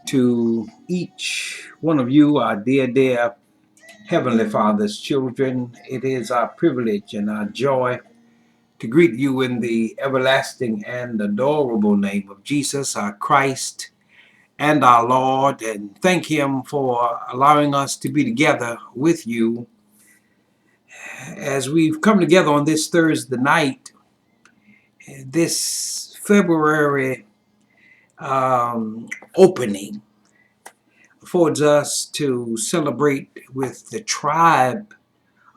to each one of you, our dear Heavenly Father's children. It is our privilege and our joy to greet you in the everlasting and adorable name of Jesus, our Christ and our Lord, and thank Him for allowing us to be together with you as we've come together on this Thursday night, this February opening affords us to celebrate with the tribe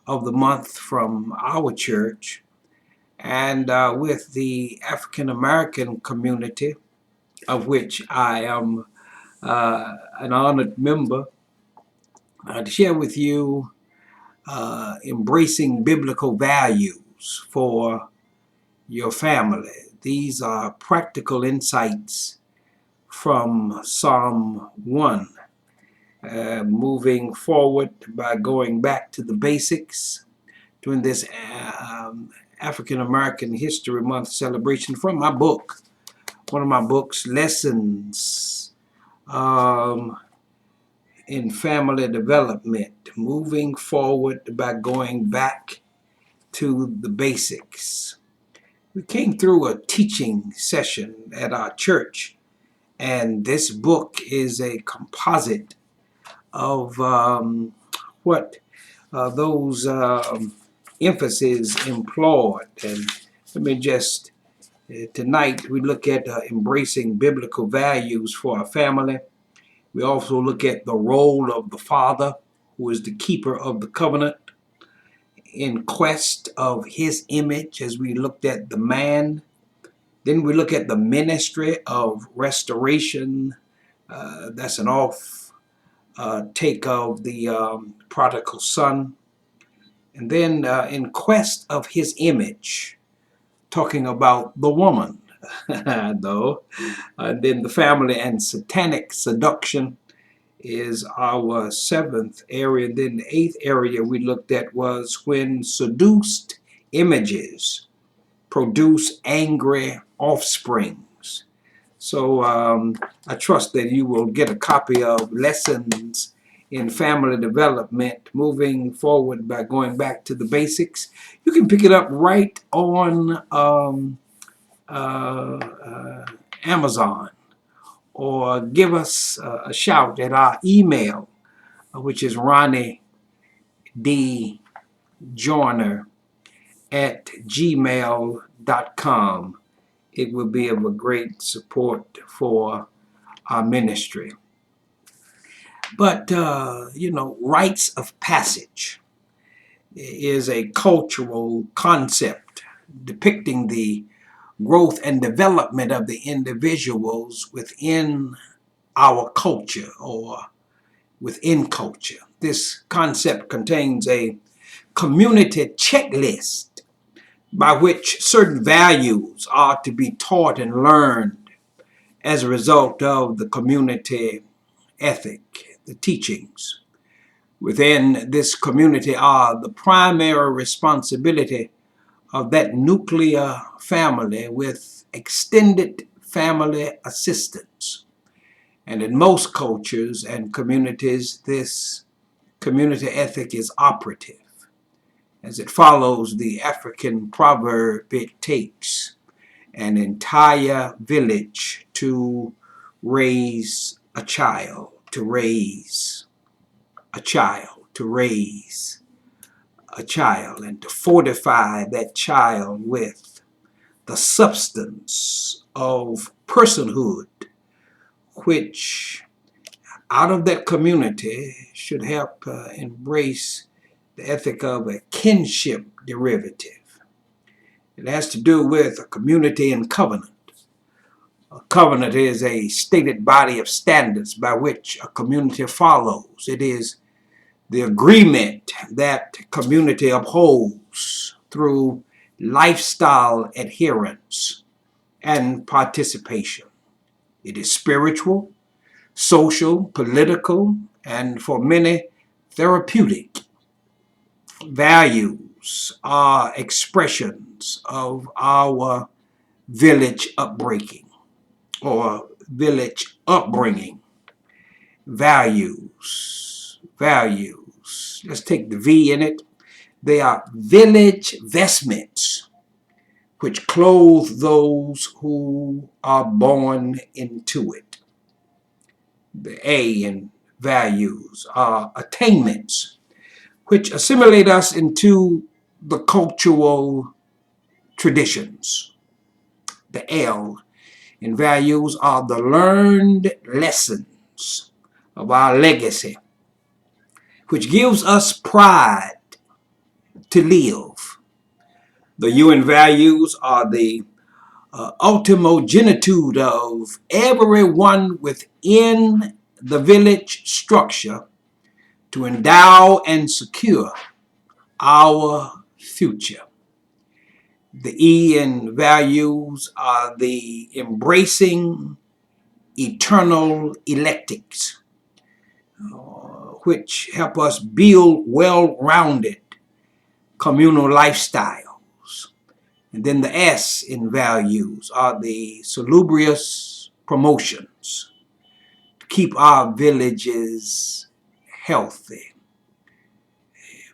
of the month from our church and with the African American community, of which I am an honored member, to share with you embracing biblical values for your family. These are practical insights from Psalm 1. Moving forward by going back to the basics during this African American History Month celebration from my book, one of my books, Lessons in Family Development, moving forward by going back to the basics. We came through a teaching session at our church, and this book is a composite of what those emphases employed. And let me just, tonight we look at embracing biblical values for our family. We also look at the role of the father, who is the keeper of the covenant, in quest of his image, as we looked at the man. Then we look at the ministry of restoration. That's an take of the prodigal son. And then in quest of his image, talking about the woman, though. And then the family and satanic seduction is our seventh area. And then the eighth area we looked at was when seduced images produce angry offsprings. So I trust that you will get a copy of Lessons in Family Development, moving forward by going back to the basics. You can pick it up right on Amazon, or give us a shout at our email, which is ronniedjoyner@gmail.com. It will be of a great support for our ministry. But, rites of passage is a cultural concept depicting the growth and development of the individuals within our culture or within culture. This concept contains a community checklist by which certain values are to be taught and learned as a result of the community ethic, the teachings. Within this community are the primary responsibility of that nuclear family with extended family assistance. And in most cultures and communities, this community ethic is operative. As it follows the African proverb, it takes an entire village to raise a child, to raise a child, to raise a child, and to fortify that child with the substance of personhood, which out of that community should help embrace the ethic of a kinship derivative. It has to do with a community and covenant. A covenant is a stated body of standards by which a community follows. It is the agreement that community upholds through lifestyle adherence and participation. It is spiritual, social, political, and for many, therapeutic. Values are expressions of our village upbringing or village upbringing. Values. Values. Let's take the V in it. They are village vestments which clothe those who are born into it. The A in values are attainments which assimilate us into the cultural traditions. The L in values are the learned lessons of our legacy, which gives us pride to live. The U in values are the ultimogenitude of everyone within the village structure to endow and secure our future. The E in values are the embracing eternal electics, which help us build well-rounded communal lifestyles. And then the S in values are the salubrious promotions to keep our villages healthy.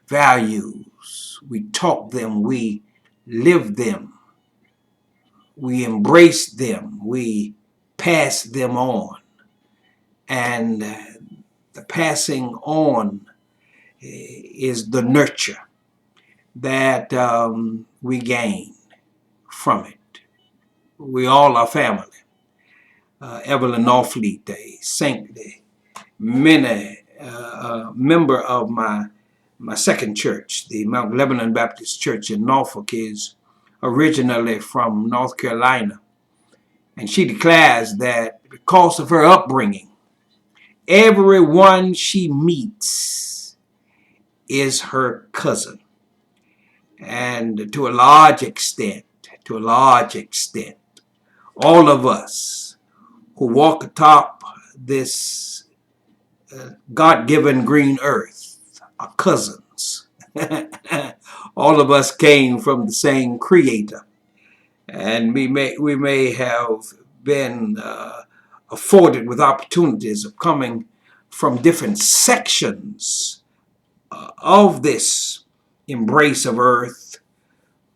Values, we talk them, we live them, we embrace them, we pass them on. And the passing on is the nurture that we gain from it. We all are family. Evelyn Norfleet, a saint, many member of my second church, the Mount Lebanon Baptist Church in Norfolk, is originally from North Carolina. And she declares that because of her upbringing, everyone she meets is her cousin. And to a large extent, all of us who walk atop this God-given green earth are cousins. All of us came from the same creator. And we may have been afforded with opportunities of coming from different sections of this embrace of earth,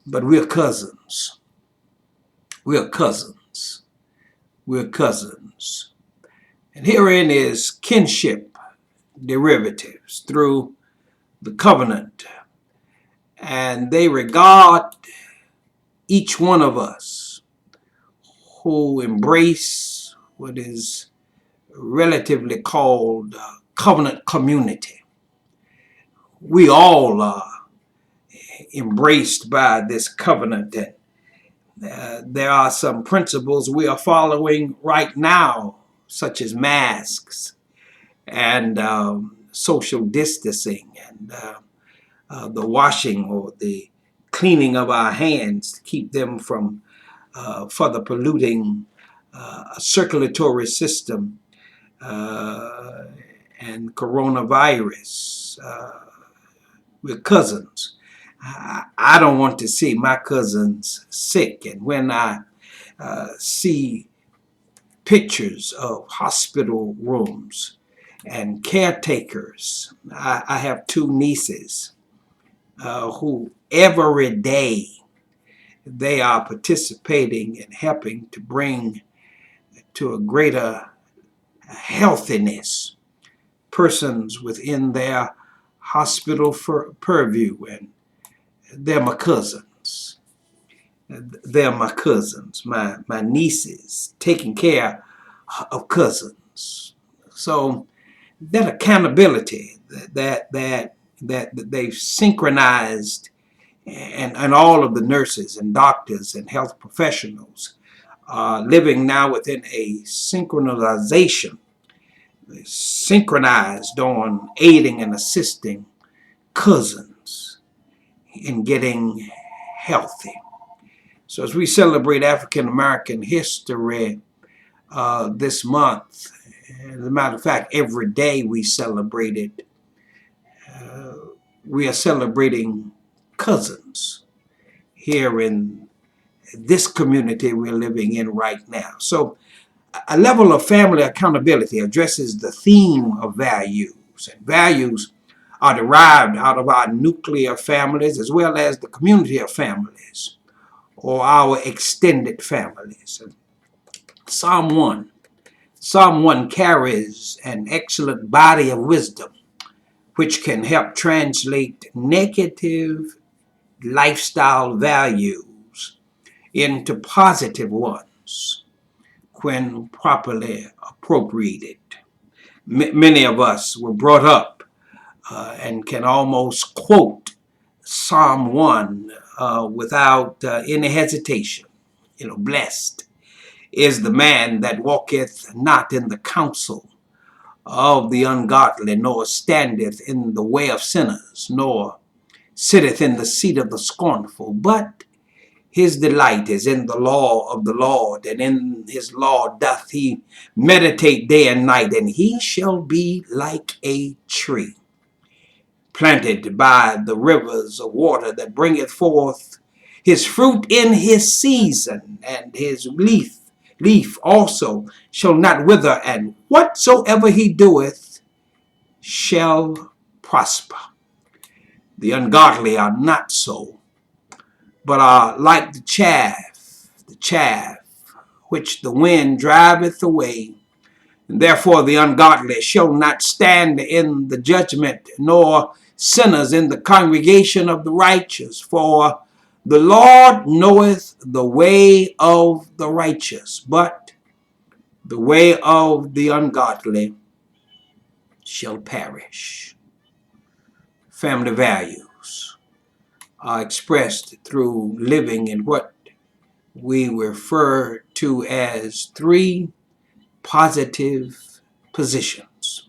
but we're cousins. We're cousins. We're cousins. And herein is kinship derivatives through the covenant. And they regard each one of us who embrace what is relatively called covenant community. We all are embraced by this covenant. And there are some principles we are following right now, such as masks and social distancing and the washing or the cleaning of our hands to keep them from further polluting a circulatory system and coronavirus. We're cousins. I don't want to see my cousins sick. And when I see pictures of hospital rooms and caretakers, I have two nieces who every day they are participating and helping to bring to a greater healthiness persons within their hospital purview, and they're my cousins. They're my cousins, my nieces, taking care of cousins. So that accountability that they've synchronized, and all of the nurses and doctors and health professionals living now within a synchronization, synchronized on aiding and assisting cousins in getting healthy. So as we celebrate African American history this month, as a matter of fact, every day we celebrate it, we are celebrating cousins here in this community we're living in right now. So A level of family accountability addresses the theme of values. And values are derived out of our nuclear families as well as the community of families or our extended families. Psalm 1. Psalm 1 carries an excellent body of wisdom which can help translate negative lifestyle values into positive ones when properly appropriated. Many of us were brought up and can almost quote Psalm 1 without any hesitation. Blessed is the man that walketh not in the counsel of the ungodly, nor standeth in the way of sinners, nor sitteth in the seat of the scornful, but his delight is in the law of the Lord, and in his law doth he meditate day and night, and he shall be like a tree planted by the rivers of water that bringeth forth his fruit in his season, and his leaf also shall not wither, and whatsoever he doeth shall prosper. The ungodly are not so, but are like the chaff which the wind driveth away. And therefore the ungodly shall not stand in the judgment, nor sinners in the congregation of the righteous. For the Lord knoweth the way of the righteous, but the way of the ungodly shall perish. Family values are expressed through living in what we refer to as 3 positive positions.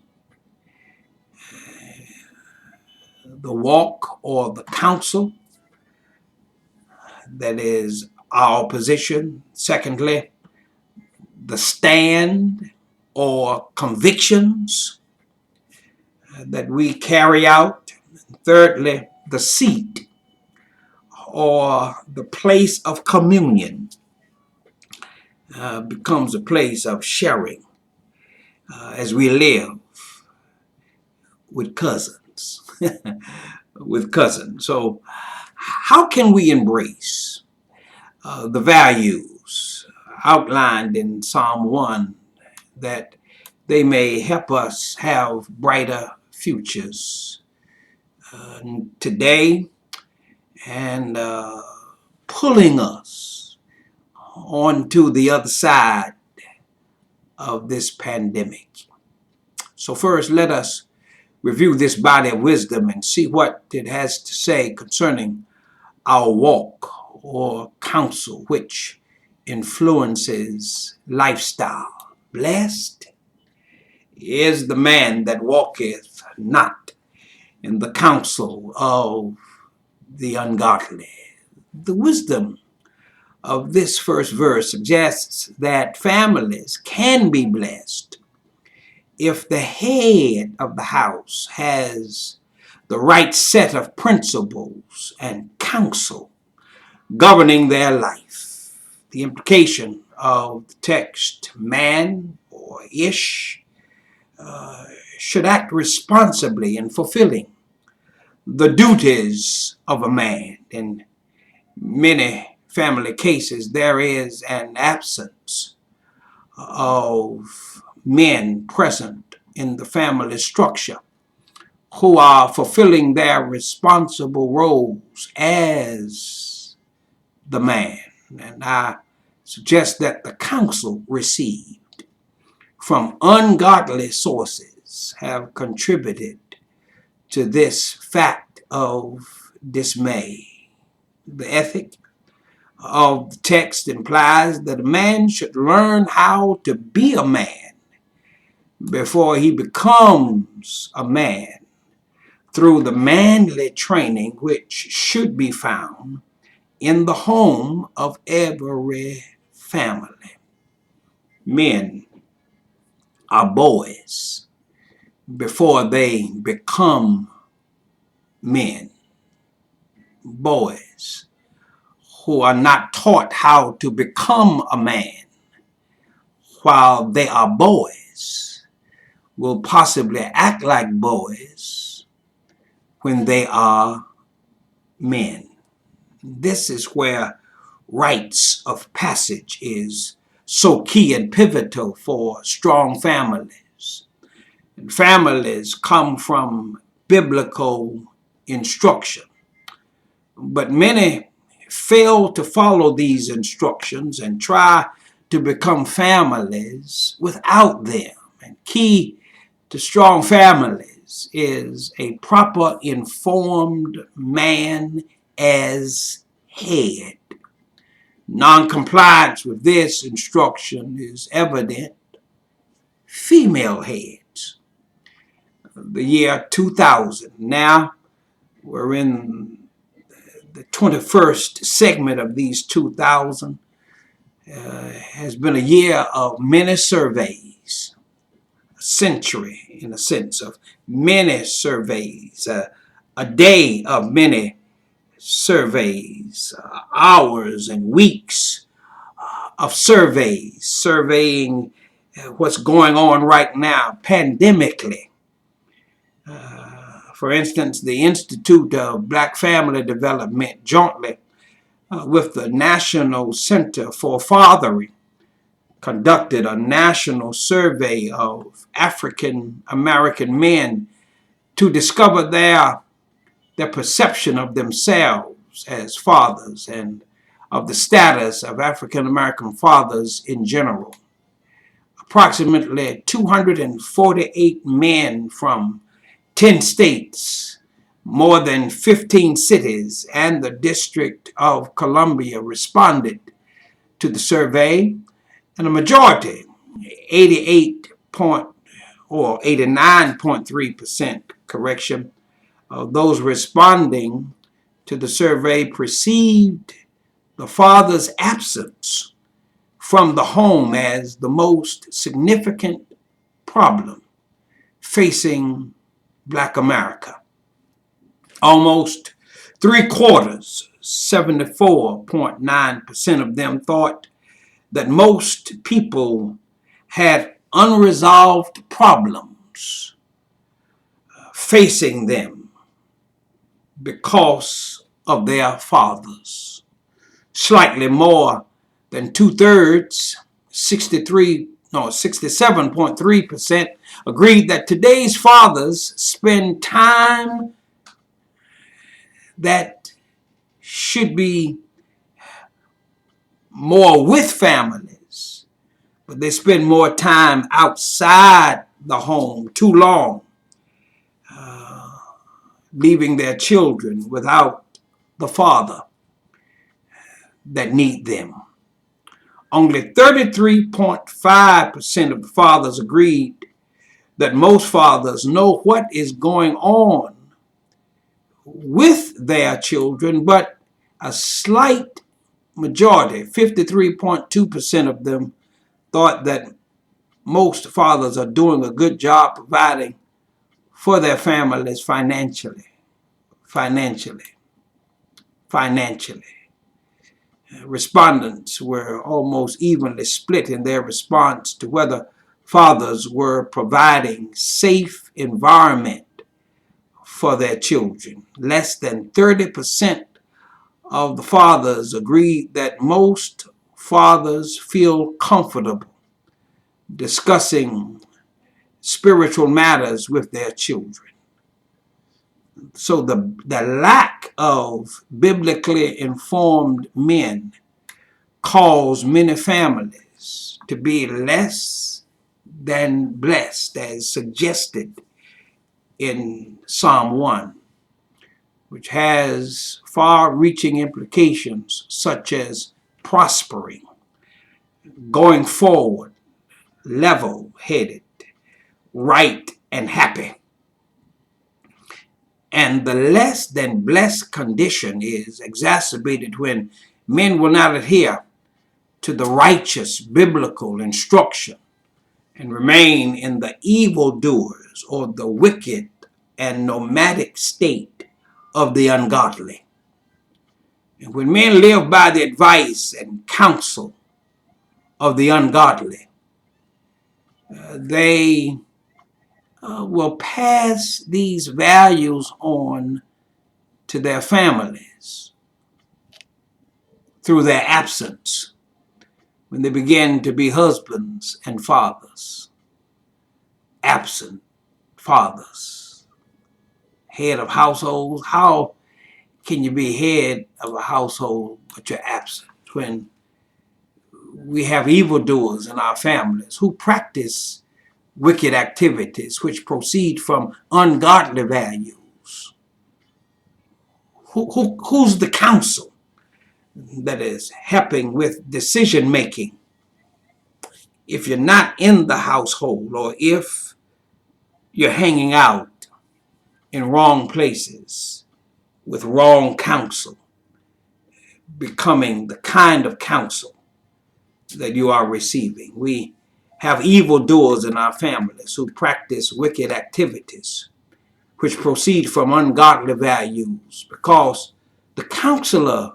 The walk or the counsel, that is our position. Secondly, the stand or convictions that we carry out. Thirdly, the seat or the place of communion becomes a place of sharing as we live with cousins. With cousins. So how can we embrace the values outlined in Psalm 1 that they may help us have brighter futures today and pulling us onto the other side of this pandemic? So first, let us review this body of wisdom and see what it has to say concerning our walk or counsel, which influences lifestyle. Blessed is the man that walketh not in the counsel of the ungodly. The wisdom of this first verse suggests that families can be blessed if the head of the house has the right set of principles and counsel governing their life. The implication of the text, man or ish, should act responsibly in fulfilling the duties of a man. In many family cases, there is an absence of men present in the family structure who are fulfilling their responsible roles as the man. And I suggest that the counsel received from ungodly sources have contributed to this fact of dismay. The ethic of the text implies that a man should learn how to be a man before he becomes a man through the manly training which should be found in the home of every family. Men are boys before they become men. Boys who are not taught how to become a man while they are boys, will possibly act like boys when they are men. This is where rites of passage is so key and pivotal for strong families. And families come from biblical instruction, but many fail to follow these instructions and try to become families without them. And key to strong families is a proper informed man as head. Non-compliance with this instruction is evident. Female heads. The year 2000. Now we're in the 21st segment of these 2000. Has been a year of many surveys. A century, in a sense, of many surveys. A day of many surveys. Hours and weeks of surveys. Surveying what's going on right now pandemically. For instance, the Institute of Black Family Development, jointly with the National Center for Fathering, conducted a national survey of African American men to discover their perception of themselves as fathers and of the status of African American fathers in general. Approximately 248 men from 10 states, more than 15 cities, and the District of Columbia responded to the survey, and a majority, 89.3% correction, of those responding to the survey perceived the father's absence from the home as the most significant problem facing Black America. Almost 3/4, 74.9% of them thought that most people had unresolved problems facing them because of their fathers. Slightly more than 2/3, 67.3% agreed that today's fathers spend time that should be more with families, but they spend more time outside the home too long, leaving their children without the father that need them. Only 33.5% of the fathers agreed that most fathers know what is going on with their children, but a slight majority, 53.2% of them, thought that most fathers are doing a good job providing for their families financially. Respondents were almost evenly split in their response to whether fathers were providing safe environment for their children. Less than 30% of the fathers agreed that most fathers feel comfortable discussing spiritual matters with their children. So the lack of biblically informed men cause many families to be less than blessed, as suggested in Psalm 1, which has far-reaching implications such as prospering, going forward, level-headed, right, and happy. And the less than blessed condition is exacerbated when men will not adhere to the righteous biblical instruction and remain in the evildoers or the wicked and nomadic state of the ungodly. And when men live by the advice and counsel of the ungodly, They will pass these values on to their families through their absence when they begin to be husbands and fathers, absent fathers, head of households. How can you be head of a household but you're absent when we have evildoers in our families who practice wicked activities which proceed from ungodly values? Who's the counsel that is helping with decision making? If you're not in the household, or if you're hanging out in wrong places with wrong counsel, becoming the kind of counsel that you are receiving. We have evildoers in our families who practice wicked activities which proceed from ungodly values because the counselor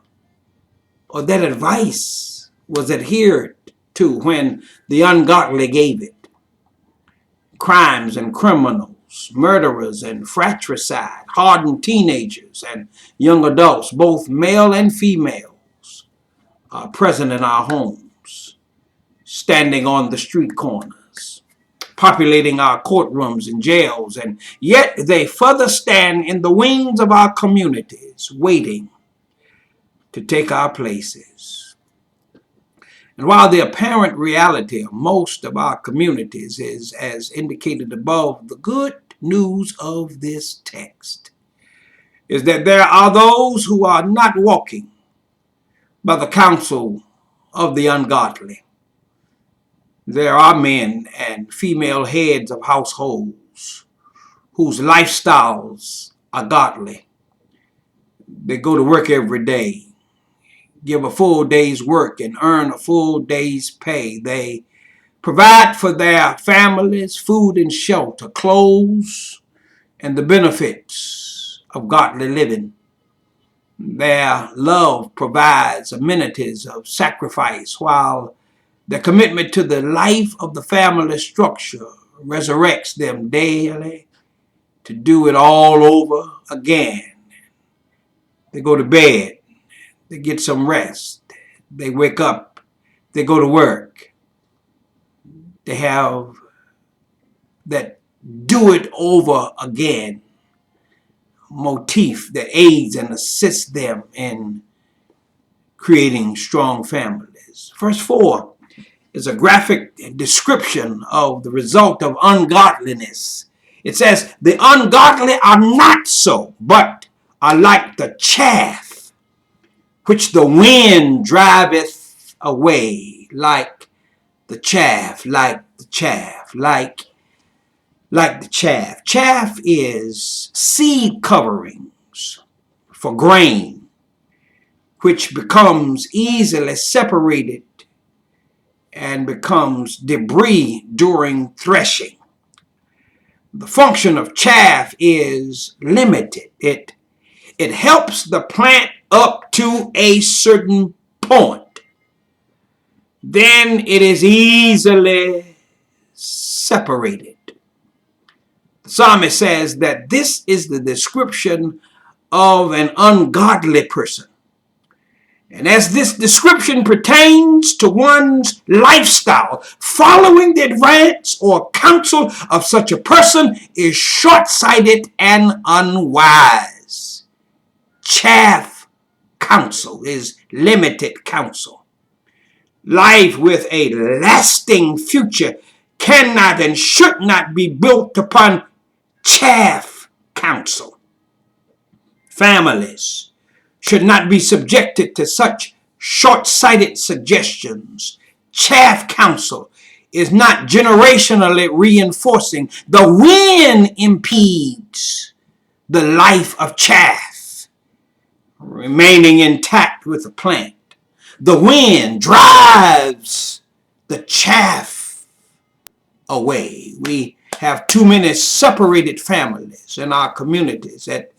or that advice was adhered to when the ungodly gave it. Crimes and criminals, murderers and fratricide, hardened teenagers and young adults, both male and females, are present in our homes, standing on the street corners, populating our courtrooms and jails, and yet they further stand in the wings of our communities, waiting to take our places. And while the apparent reality of most of our communities is as indicated above, the good news of this text is that there are those who are not walking by the counsel of the ungodly. There are men and female heads of households whose lifestyles are godly. They go to work every day, give a full day's work, and earn a full day's pay. They provide for their families food and shelter, clothes, and the benefits of godly living. Their love provides amenities of sacrifice, while their commitment to the life of the family structure resurrects them daily to do it all over again. They go to bed, they get some rest, they wake up, they go to work. They have that do it over again motif that aids and assists them in creating strong families. Verse 4 is a graphic description of the result of ungodliness. It says, the ungodly are not so, but are like the chaff which the wind driveth away, like the chaff, like the chaff, like the chaff. Chaff is seed coverings for grain, which becomes easily separated and becomes debris during threshing. The function of chaff is limited. It helps the plant up to a certain point. Then it is easily separated. The psalmist says that this is the description of an ungodly person. And as this description pertains to one's lifestyle, following the advice or counsel of such a person is short-sighted and unwise. Chaff counsel is limited counsel. Life with a lasting future cannot and should not be built upon chaff counsel. Families should not be subjected to such short-sighted suggestions. Chaff counsel is not generationally reinforcing. The wind impedes the life of chaff, remaining intact with the plant. The wind drives the chaff away. We have too many separated families in our communities at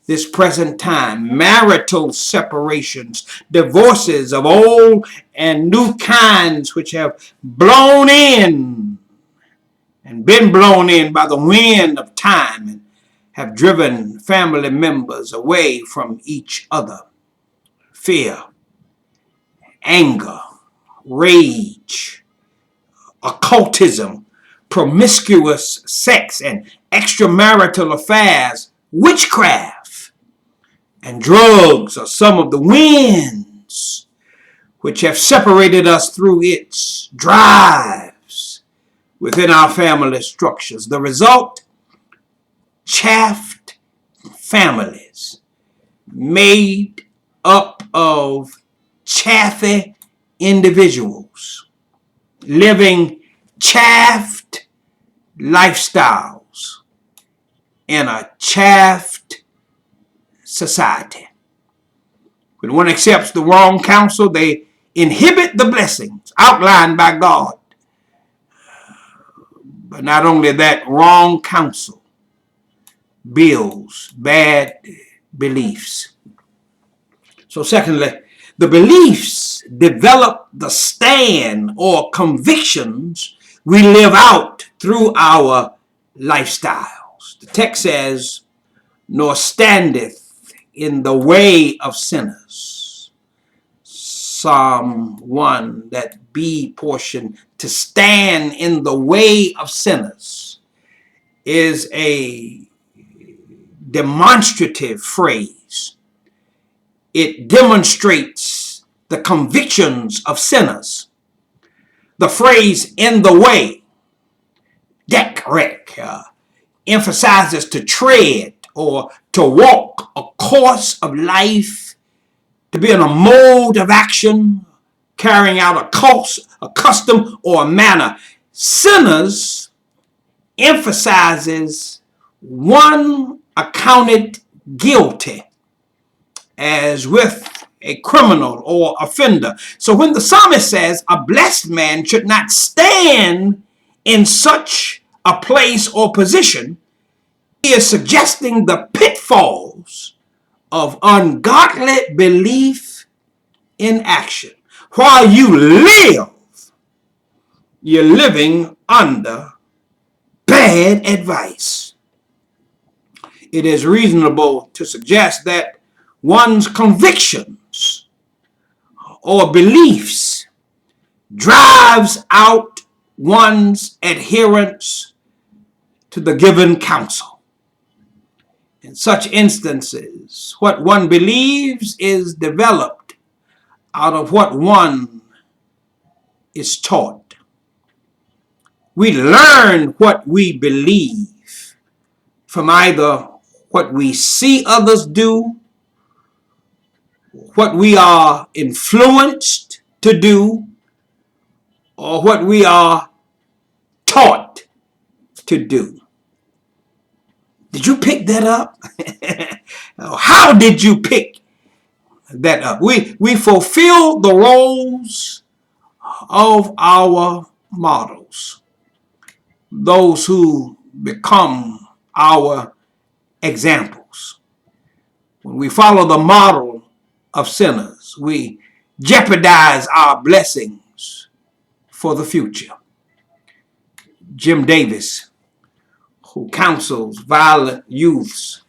this present time. Marital separations, divorces of old and new kinds which have blown in and been blown in by the wind of time and have driven family members away from each other. Fear, anger, rage, occultism, promiscuous sex and extramarital affairs, witchcraft, and drugs are some of the winds which have separated us through its drives within our family structures. The result, chaffed families made up of chaffy individuals living chaffed lifestyles in a chaffed society. When one accepts the wrong counsel, they inhibit the blessings outlined by God. But not only that, wrong counsel builds bad beliefs. So secondly, the beliefs develop the stand or convictions we live out through our lifestyles. The text says, nor standeth in the way of sinners. Psalm 1, that B portion, to stand in the way of sinners, is a demonstrative phrase. It demonstrates the convictions of sinners. The phrase in the way, dekrek, emphasizes to tread or to walk a course of life, to be in a mode of action, carrying out a custom or a manner. Sinners emphasizes one accounted guilty as with a criminal or offender. So when the psalmist says a blessed man should not stand in such a place or position, he is suggesting the pitfalls of ungodly belief in action. While you live, you're living under bad advice. It is reasonable to suggest that one's convictions or beliefs drives out one's adherence to the given counsel. In such instances, what one believes is developed out of what one is taught. We learn what we believe from either what we see others do, what we are influenced to do, or what we are taught to do. Did you pick that up? How did you pick that up? We fulfill the roles of our models, those who become our examples. When we follow the model of sinners, we jeopardize our blessings for the future. Jim Davis, who counsels violent youths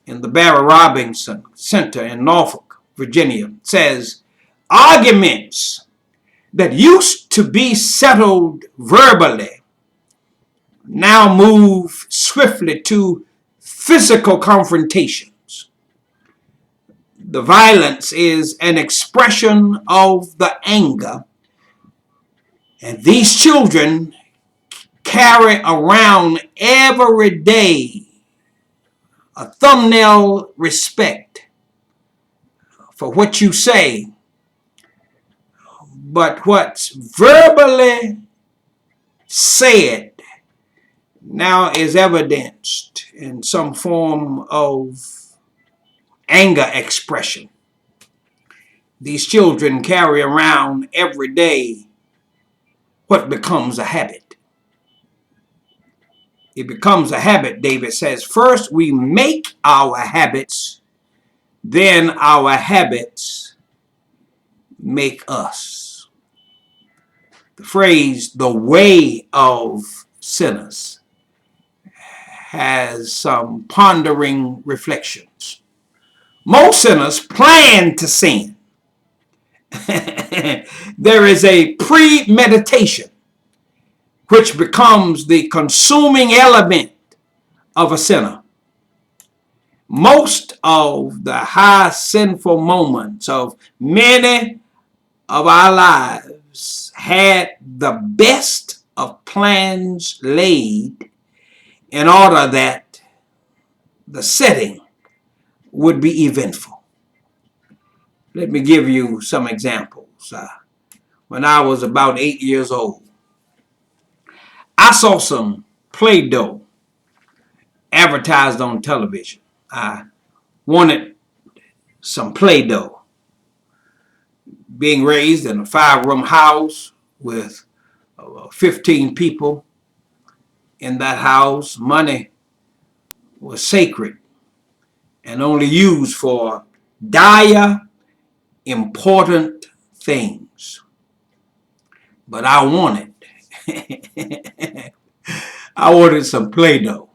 in the Barry Robinson Center in Norfolk, Virginia, says arguments that used to be settled verbally now move swiftly to physical confrontations. The violence is an expression of the anger, and these children carry around every day a thumbnail respect for what you say, but what's verbally said now is evidenced in some form of anger expression. These children carry around every day what becomes a habit. It becomes a habit, David says. First, we make our habits, then our habits make us. The phrase, the way of sinners has some pondering reflections. Most sinners plan to sin. There is a premeditation which becomes the consuming element of a sinner. Most of the high sinful moments of many of our lives had the best of plans laid in order that the setting would be eventful. Let me give you some examples. When I was about 8 years old, I saw some Play-Doh advertised on television. I wanted some Play-Doh. Being raised in a 5-room house with 15 people in that house, money was sacred and only used for dire, important things. But I wanted some Play-Doh.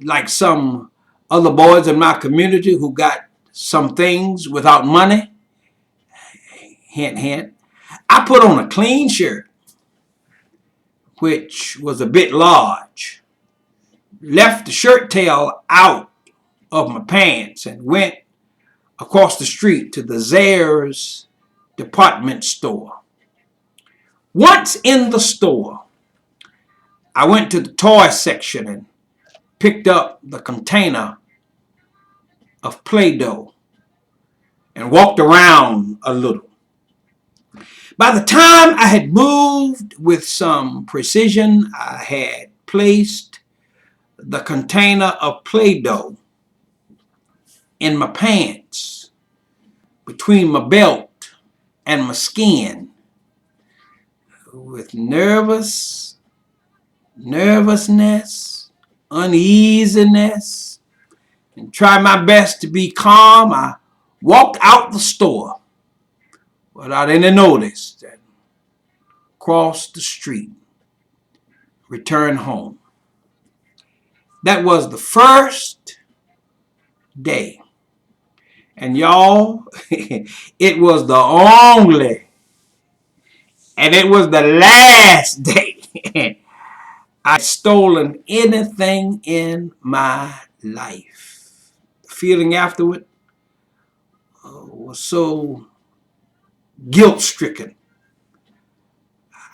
Like some other boys in my community who got some things without money. Hint, hint. I put on a clean shirt, which was a bit large, left the shirt tail out of my pants, and went across the street to the Zayre's department store. Once in the store, I went to the toy section and picked up the container of Play-Doh and walked around a little. By the time I had moved with some precision, I had placed the container of Play-Doh in my pants, between my belt and my skin, with nervousness, uneasiness, and tried my best to be calm. I walked out the store without any notice and crossed the street, returned home. That was the first day. And y'all, it was the only, and it was the last day I'd stolen anything in my life. The feeling afterward was so guilt-stricken.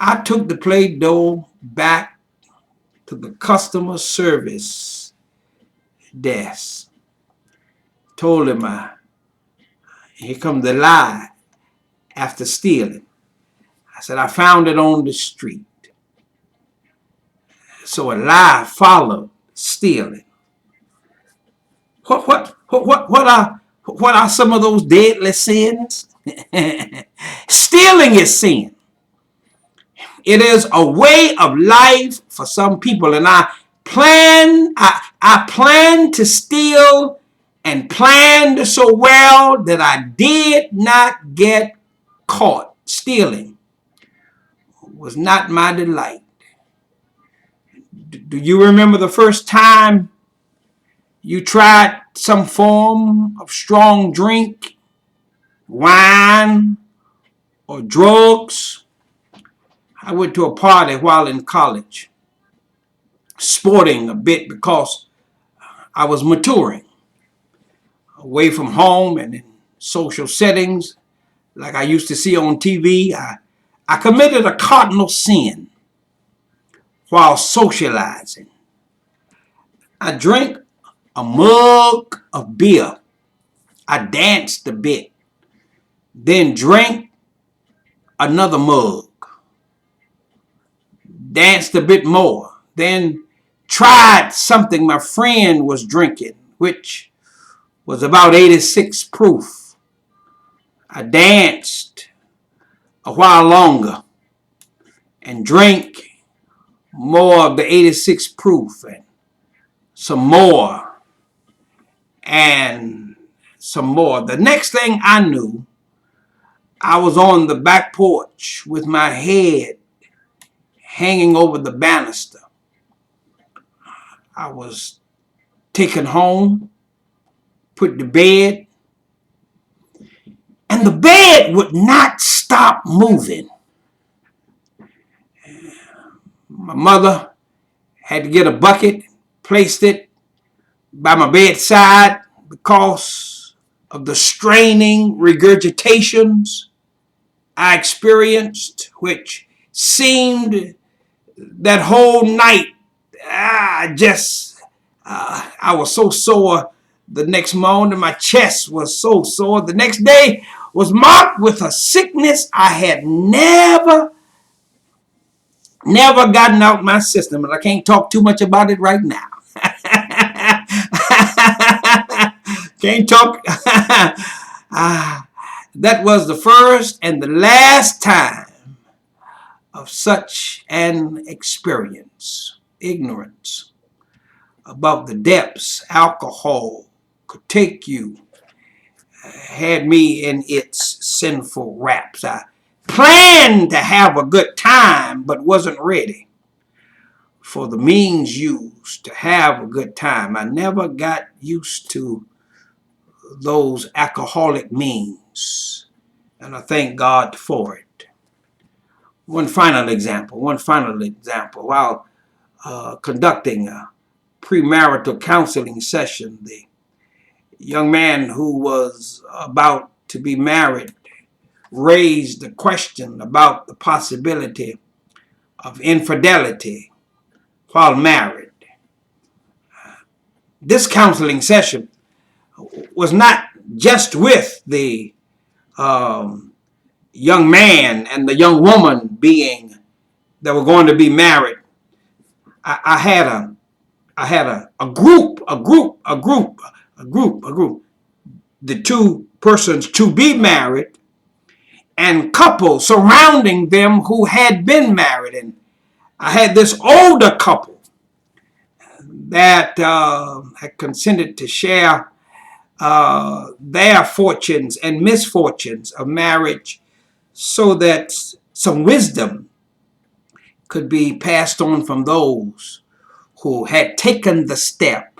I took the Play-Doh back to the customer service desk. Told him, here comes the lie after stealing. I said, I found it on the street. So a lie followed stealing. What are some of those deadly sins? Stealing is sin. It is a way of life for some people, and I planned to steal, and planned so well that I did not get caught. Stealing was not my delight. Do you remember the first time you tried some form of strong drink, wine, or drugs? I went to a party while in college, sporting a bit because I was maturing, away from home and in social settings like I used to see on TV. I committed a cardinal sin while socializing. I drank a mug of beer. I danced a bit, then drank another mug, danced a bit more, then tried something my friend was drinking, which was about 86 proof. I danced a while longer and drank more of the 86 proof, and some more and some more. The next thing I knew, I was on the back porch with my head hanging over the banister. I was taken home, put to bed, and the bed would not stop moving. My mother had to get a bucket, placed it by my bedside because of the straining regurgitations I experienced, which seemed that whole night. I was so sore the next morning. My chest was so sore. The next day was marked with a sickness I had never gotten out my system, and I can't talk too much about it right now. Can't talk. That was the first and the last time of such an experience. Ignorance about the depths alcohol could take you had me in its sinful wraps. I planned to have a good time, but wasn't ready for the means used to have a good time. I never got used to those alcoholic means, and I thank God for it. One final example. While conducting a premarital counseling session, the young man who was about to be married raised the question about the possibility of infidelity while married. This counseling session was not just with the young man and the young woman that were going to be married. I had a group. The two persons to be married and couples surrounding them who had been married. And I had this older couple that had consented to share their fortunes and misfortunes of marriage so that some wisdom could be passed on from those who had taken the step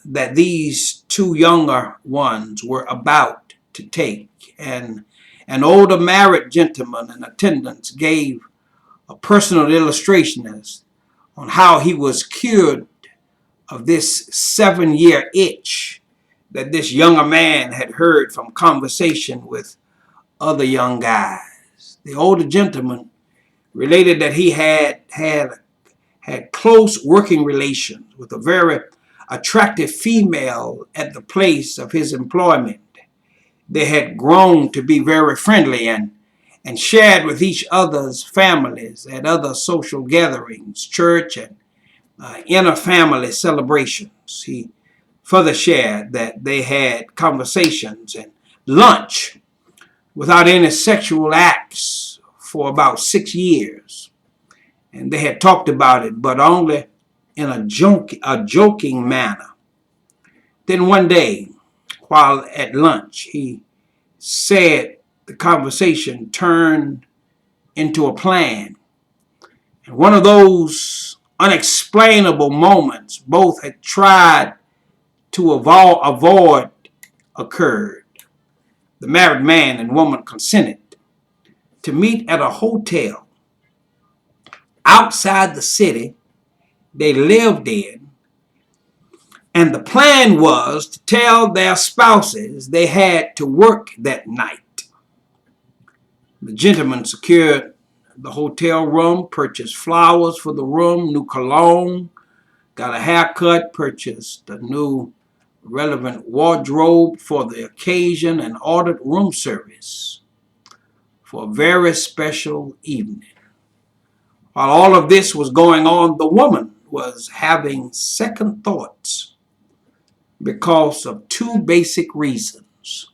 that these two younger ones were about to take. And an older married gentleman in attendance gave a personal illustration on how he was cured of this 7-year itch that this younger man had heard from conversation with other young guys. The older gentleman related that he had close working relations with a very attractive female at the place of his employment. They had grown to be very friendly and shared with each other's families at other social gatherings, church and inter-family celebrations. He further shared that they had conversations and lunch without any sexual acts for about 6 years. And they had talked about it, but only in a joking manner. Then one day, while at lunch, he said the conversation turned into a plan. And one of those unexplainable moments both had tried to avoid occurred. The married man and woman consented to meet at a hotel outside the city they lived in, and the plan was to tell their spouses they had to work that night. The gentleman secured the hotel room, purchased flowers for the room, new cologne, got a haircut, purchased a new relevant wardrobe for the occasion, and ordered room service for a very special evening. While all of this was going on, the woman was having second thoughts because of two basic reasons.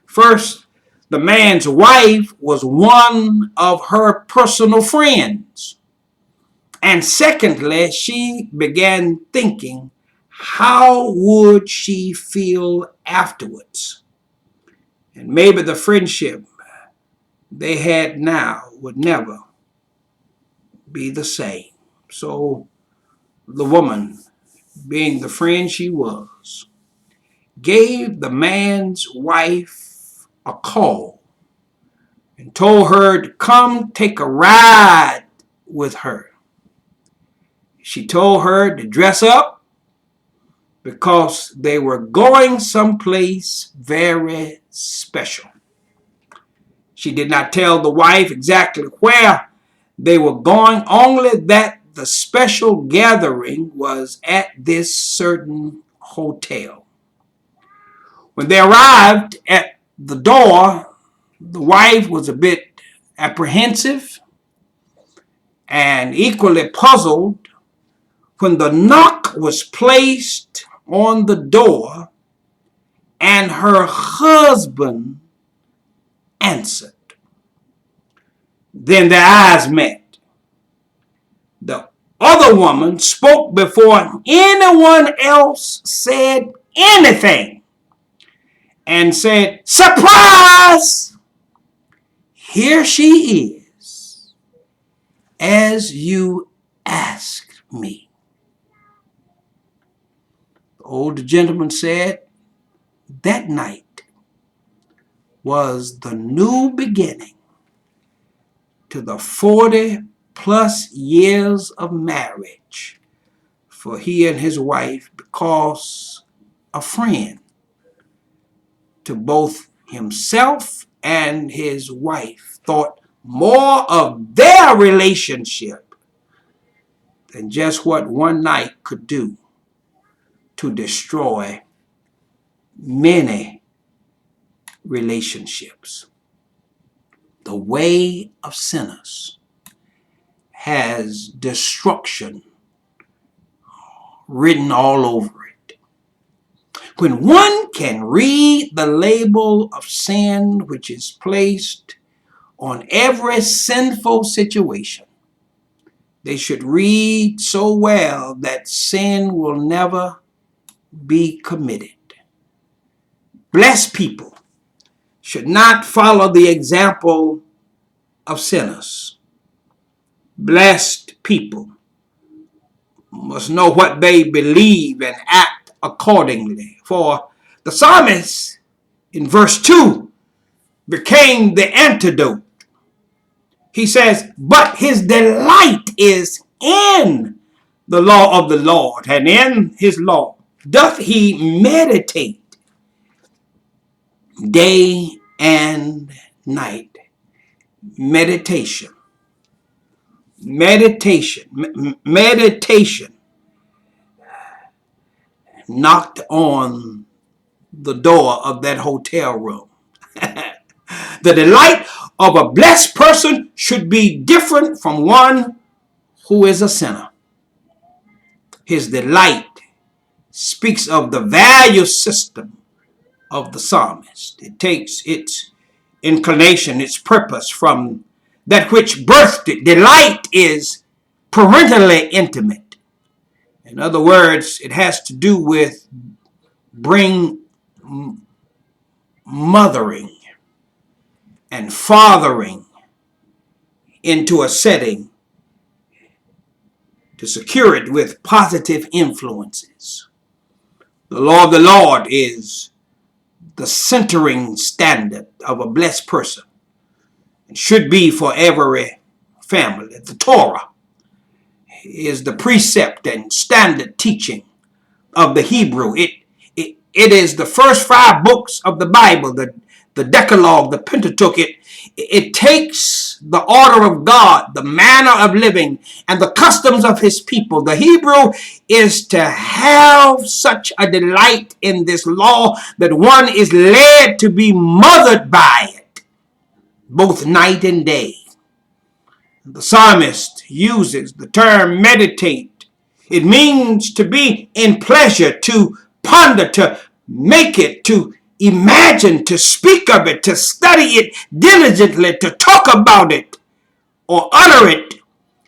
First, the man's wife was one of her personal friends. And secondly, she began thinking, how would she feel afterwards? And maybe the friendship they had now would never be the same. So the woman, being the friend she was, gave the man's wife a call and told her to come take a ride with her. She told her to dress up because they were going someplace very special. She did not tell the wife exactly where they were going, only that the special gathering was at this certain hotel. When they arrived at the door, the wife was a bit apprehensive and equally puzzled when the knock was placed on the door and her husband answered. Then their eyes met. The other woman spoke before anyone else said anything and said, "Surprise! Here she is, as you asked me." The older gentleman said, that night was the new beginning to the 40+ years of marriage for he and his wife, because a friend to both himself and his wife thought more of their relationship than just what one night could do to destroy many relationships. The way of sinners has destruction written all over it. When one can read the label of sin which is placed on every sinful situation, they should read so well that sin will never be committed. Blessed people should not follow the example of sinners. Blessed people must know what they believe and act accordingly. For the psalmist in verse 2 became the antidote. He says, "But his delight is in the law of the Lord, and in his law doth he meditate day and night." Meditation. Meditation knocked on the door of that hotel room. The delight of a blessed person should be different from one who is a sinner. His delight speaks of the value system of the psalmist. It takes its inclination, its purpose from that which birthed it. Delight is parentally intimate. In other words, it has to do with mothering and fathering into a setting to secure it with positive influences. The law of the Lord is the centering standard of a blessed person. It should be for every family. The Torah is the precept and standard teaching of the Hebrew. It is the first 5 books of the Bible, the Decalogue, the Pentateuch. It takes the order of God, the manner of living, and the customs of his people. The Hebrew is to have such a delight in this law that one is led to be mothered by it, both night and day. The psalmist uses the term meditate. It means to be in pleasure, to ponder, to make it, to imagine, to speak of it, to study it diligently, to talk about it or utter it,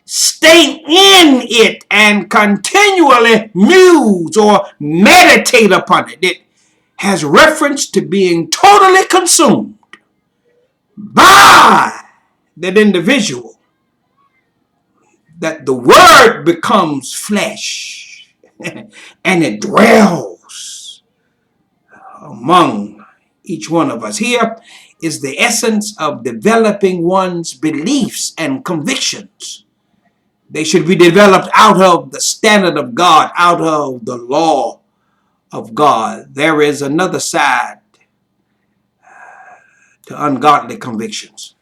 stay in it, and continually muse or meditate upon it. It has reference to being totally consumed by that individual. that the word becomes flesh and it dwells among each one of us. Here is the essence of developing one's beliefs and convictions. They should be developed out of the standard of God, out of the law of God. There is another side to ungodly convictions.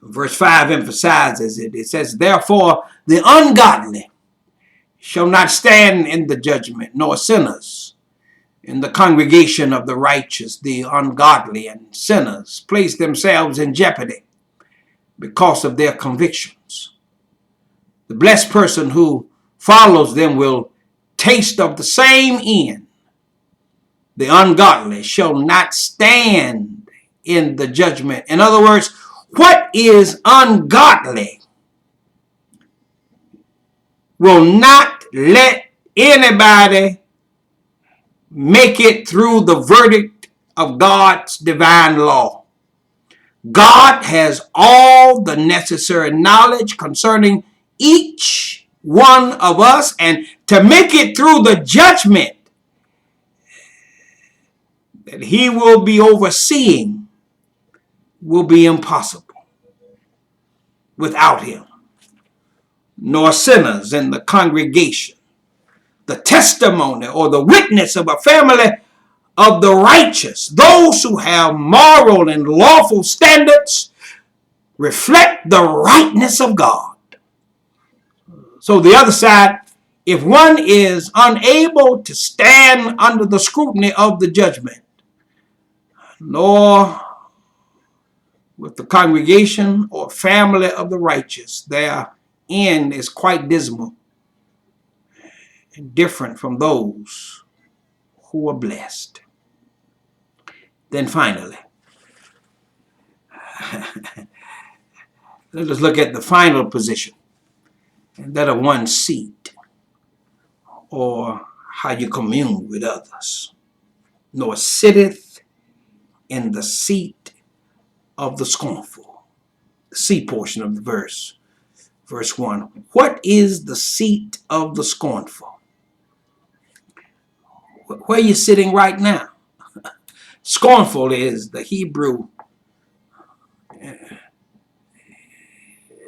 Verse 5 emphasizes it. It says, therefore, the ungodly shall not stand in the judgment, nor sinners in the congregation of the righteous. The ungodly and sinners place themselves in jeopardy because of their convictions. The blessed person who follows them will taste of the same end. The ungodly shall not stand in the judgment. In other words, what is ungodly will not let anybody make it through the verdict of God's divine law. God has all the necessary knowledge concerning each one of us, and to make it through the judgment that he will be overseeing will be impossible without him. Nor sinners in the congregation. The testimony or the witness of a family of the righteous, those who have moral and lawful standards, reflect the rightness of God. So the other side, if one is unable to stand under the scrutiny of the judgment, nor with the congregation or family of the righteous, their end is quite dismal and different from those who are blessed. Then finally, let us look at the final position, and that of one's seat, or how you commune with others. Nor sitteth in the seat of the scornful. The C portion of the verse. Verse 1. What is the seat of the scornful? Where are you sitting right now? Scornful is the Hebrew that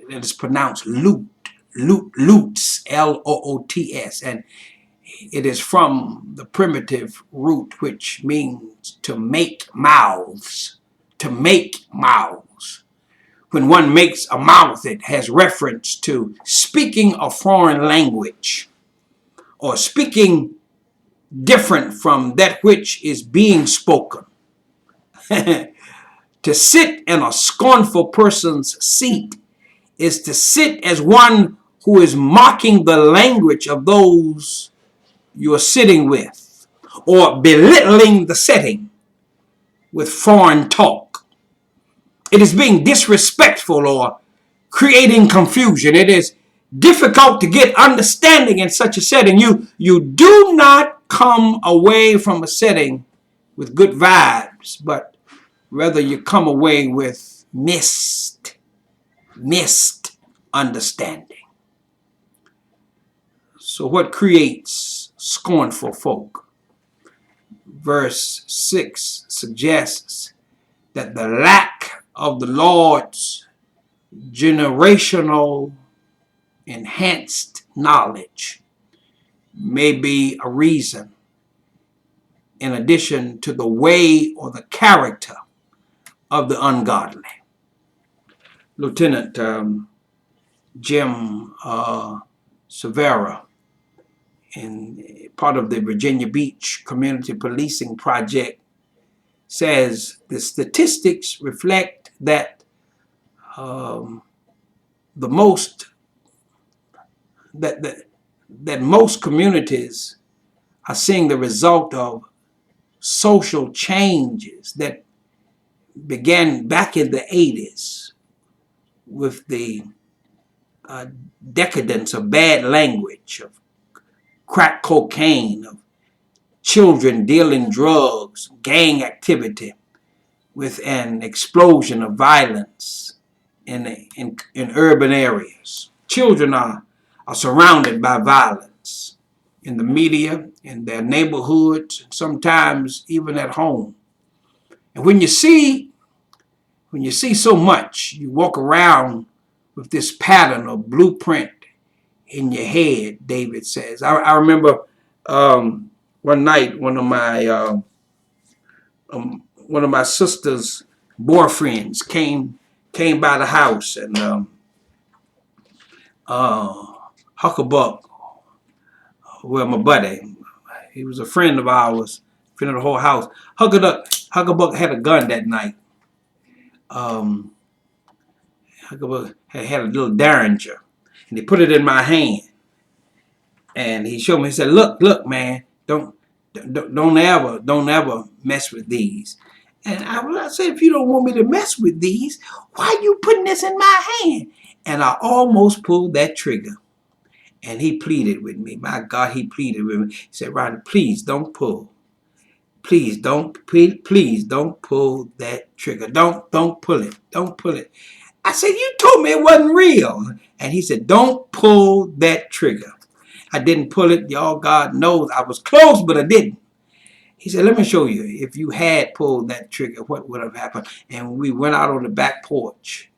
is pronounced loots, L-O-O-T-S, and it is from the primitive root which means to make mouths, to make mouths. When one makes a mouth, it has reference to speaking a foreign language or speaking different from that which is being spoken. To sit in a scornful person's seat is to sit as one who is mocking the language of those you are sitting with, or belittling the setting with foreign talk. It is being disrespectful or creating confusion. It is difficult to get understanding in such a setting. You do not come away from a setting with good vibes, but rather you come away with missed understanding. So what creates scornful folk? Verse 6 suggests that the lack of the Lord's generational enhanced knowledge may be a reason, in addition to the way or the character of the ungodly. Lieutenant Jim Severa, in part of the Virginia Beach Community Policing Project, says the statistics reflect that most communities are seeing the result of social changes that began back in the 80s with the decadence of bad language, of crack cocaine, of children dealing drugs, gang activity, with an explosion of violence in urban areas. Children are surrounded by violence in the media, in their neighborhoods, sometimes even at home. And when you see so much, you walk around with this pattern or blueprint in your head, David says. I remember one night one of my sister's boyfriends came by the house, and Huckabuck, well, my buddy, he was a friend of ours, friend of the whole house. Huckabuck had a gun that night. Huckabuck had a little Derringer, and he put it in my hand, and he showed me. He said, "Look, man, don't ever mess with these." And I said, "If you don't want me to mess with these, why are you putting this in my hand?" And I almost pulled that trigger. And he pleaded with me. My God, he pleaded with me. He said, "Rodney, please don't pull. Please don't pull that trigger. Don't pull it. Don't pull it." I said, "You told me it wasn't real." And he said, "Don't pull that trigger." I didn't pull it. Y'all, God knows I was close, but I didn't. He said, "Let me show you. If you had pulled that trigger, what would have happened?" And we went out on the back porch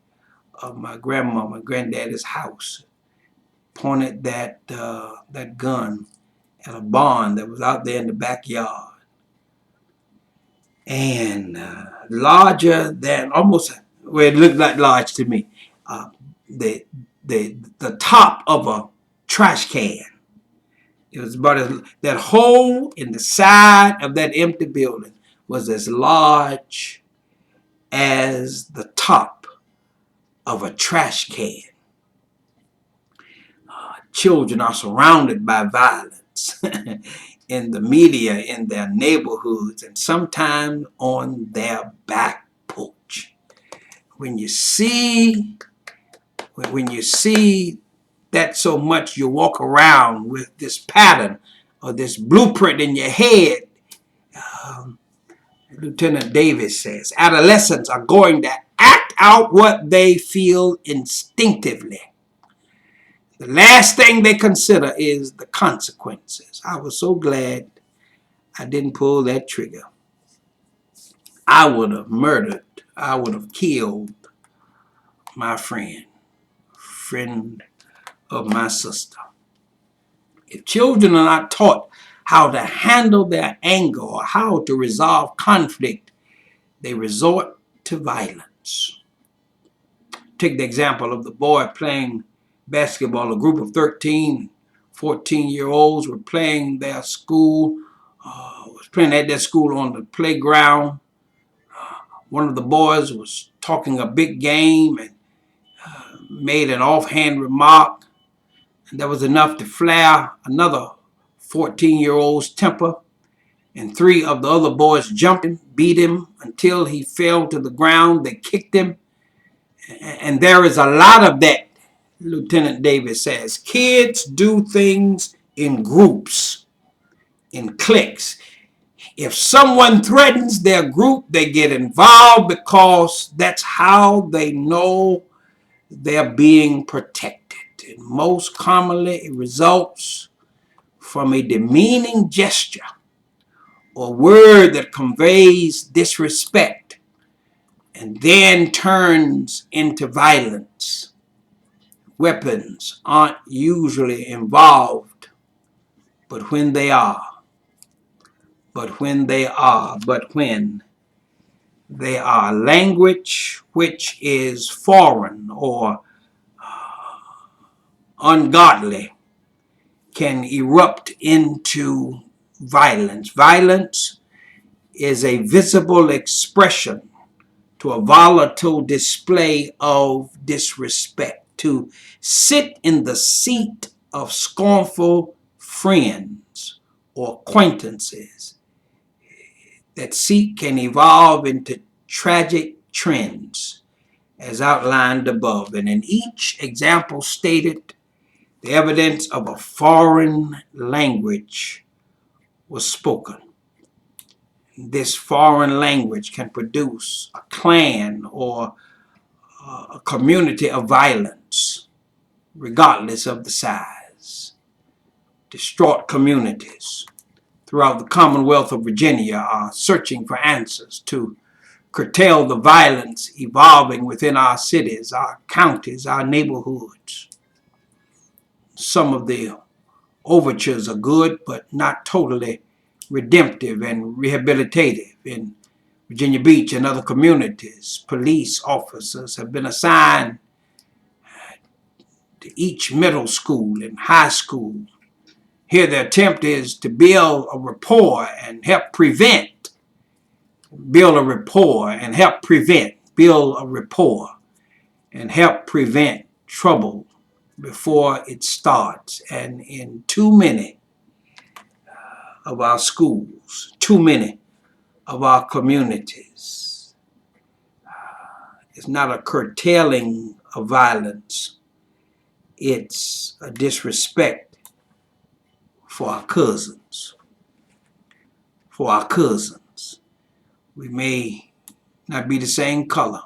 of my grandmama and granddaddy's house, pointed that gun at a barn that was out there in the backyard. And larger than almost, well, it looked like large to me, the top of a trash can. It was about that hole in the side of that empty building was as large as the top of a trash can. Children are surrounded by violence in the media, in their neighborhoods, and sometimes on their back porch. When you see that so much, you walk around with this pattern or this blueprint in your head. Lieutenant Davis says, adolescents are going to act out what they feel instinctively. The last thing they consider is the consequences. I was so glad I didn't pull that trigger. I would have murdered, I would have killed my friend of my sister. If children are not taught how to handle their anger or how to resolve conflict, they resort to violence. Take the example of the boy playing basketball. A group of 13, 14-year-olds were playing at their school on the playground. One of the boys was talking a big game and made an offhand remark, and that was enough to flare another 14-year-old's temper. And 3 of the other boys jumped him, beat him until he fell to the ground. They kicked him. And there is a lot of that, Lieutenant Davis says. Kids do things in groups, in cliques. If someone threatens their group, they get involved because that's how they know they're being protected. And most commonly, it results from a demeaning gesture or word that conveys disrespect and then turns into violence. Weapons aren't usually involved, but when they are language which is foreign or ungodly can erupt into violence. Violence is a visible expression to a volatile display of disrespect. To sit in the seat of scornful friends or acquaintances. That seat can evolve into tragic trends as outlined above. And in each example stated, the evidence of a foreign language was spoken. This foreign language can produce a clan or a community of violence. regardless of the size. Distraught communities throughout the Commonwealth of Virginia are searching for answers to curtail the violence evolving within our cities, our counties, our neighborhoods. Some of the overtures are good, but not totally redemptive and rehabilitative. In Virginia Beach and other communities, police officers have been assigned to each middle school and high school. Here the attempt is to build a rapport and help prevent, build a rapport and help prevent, build a rapport and help prevent trouble before it starts. And in too many of our schools, too many of our communities, it's not a curtailing of violence, it's a disrespect for our cousins. For our cousins. We may not be the same color,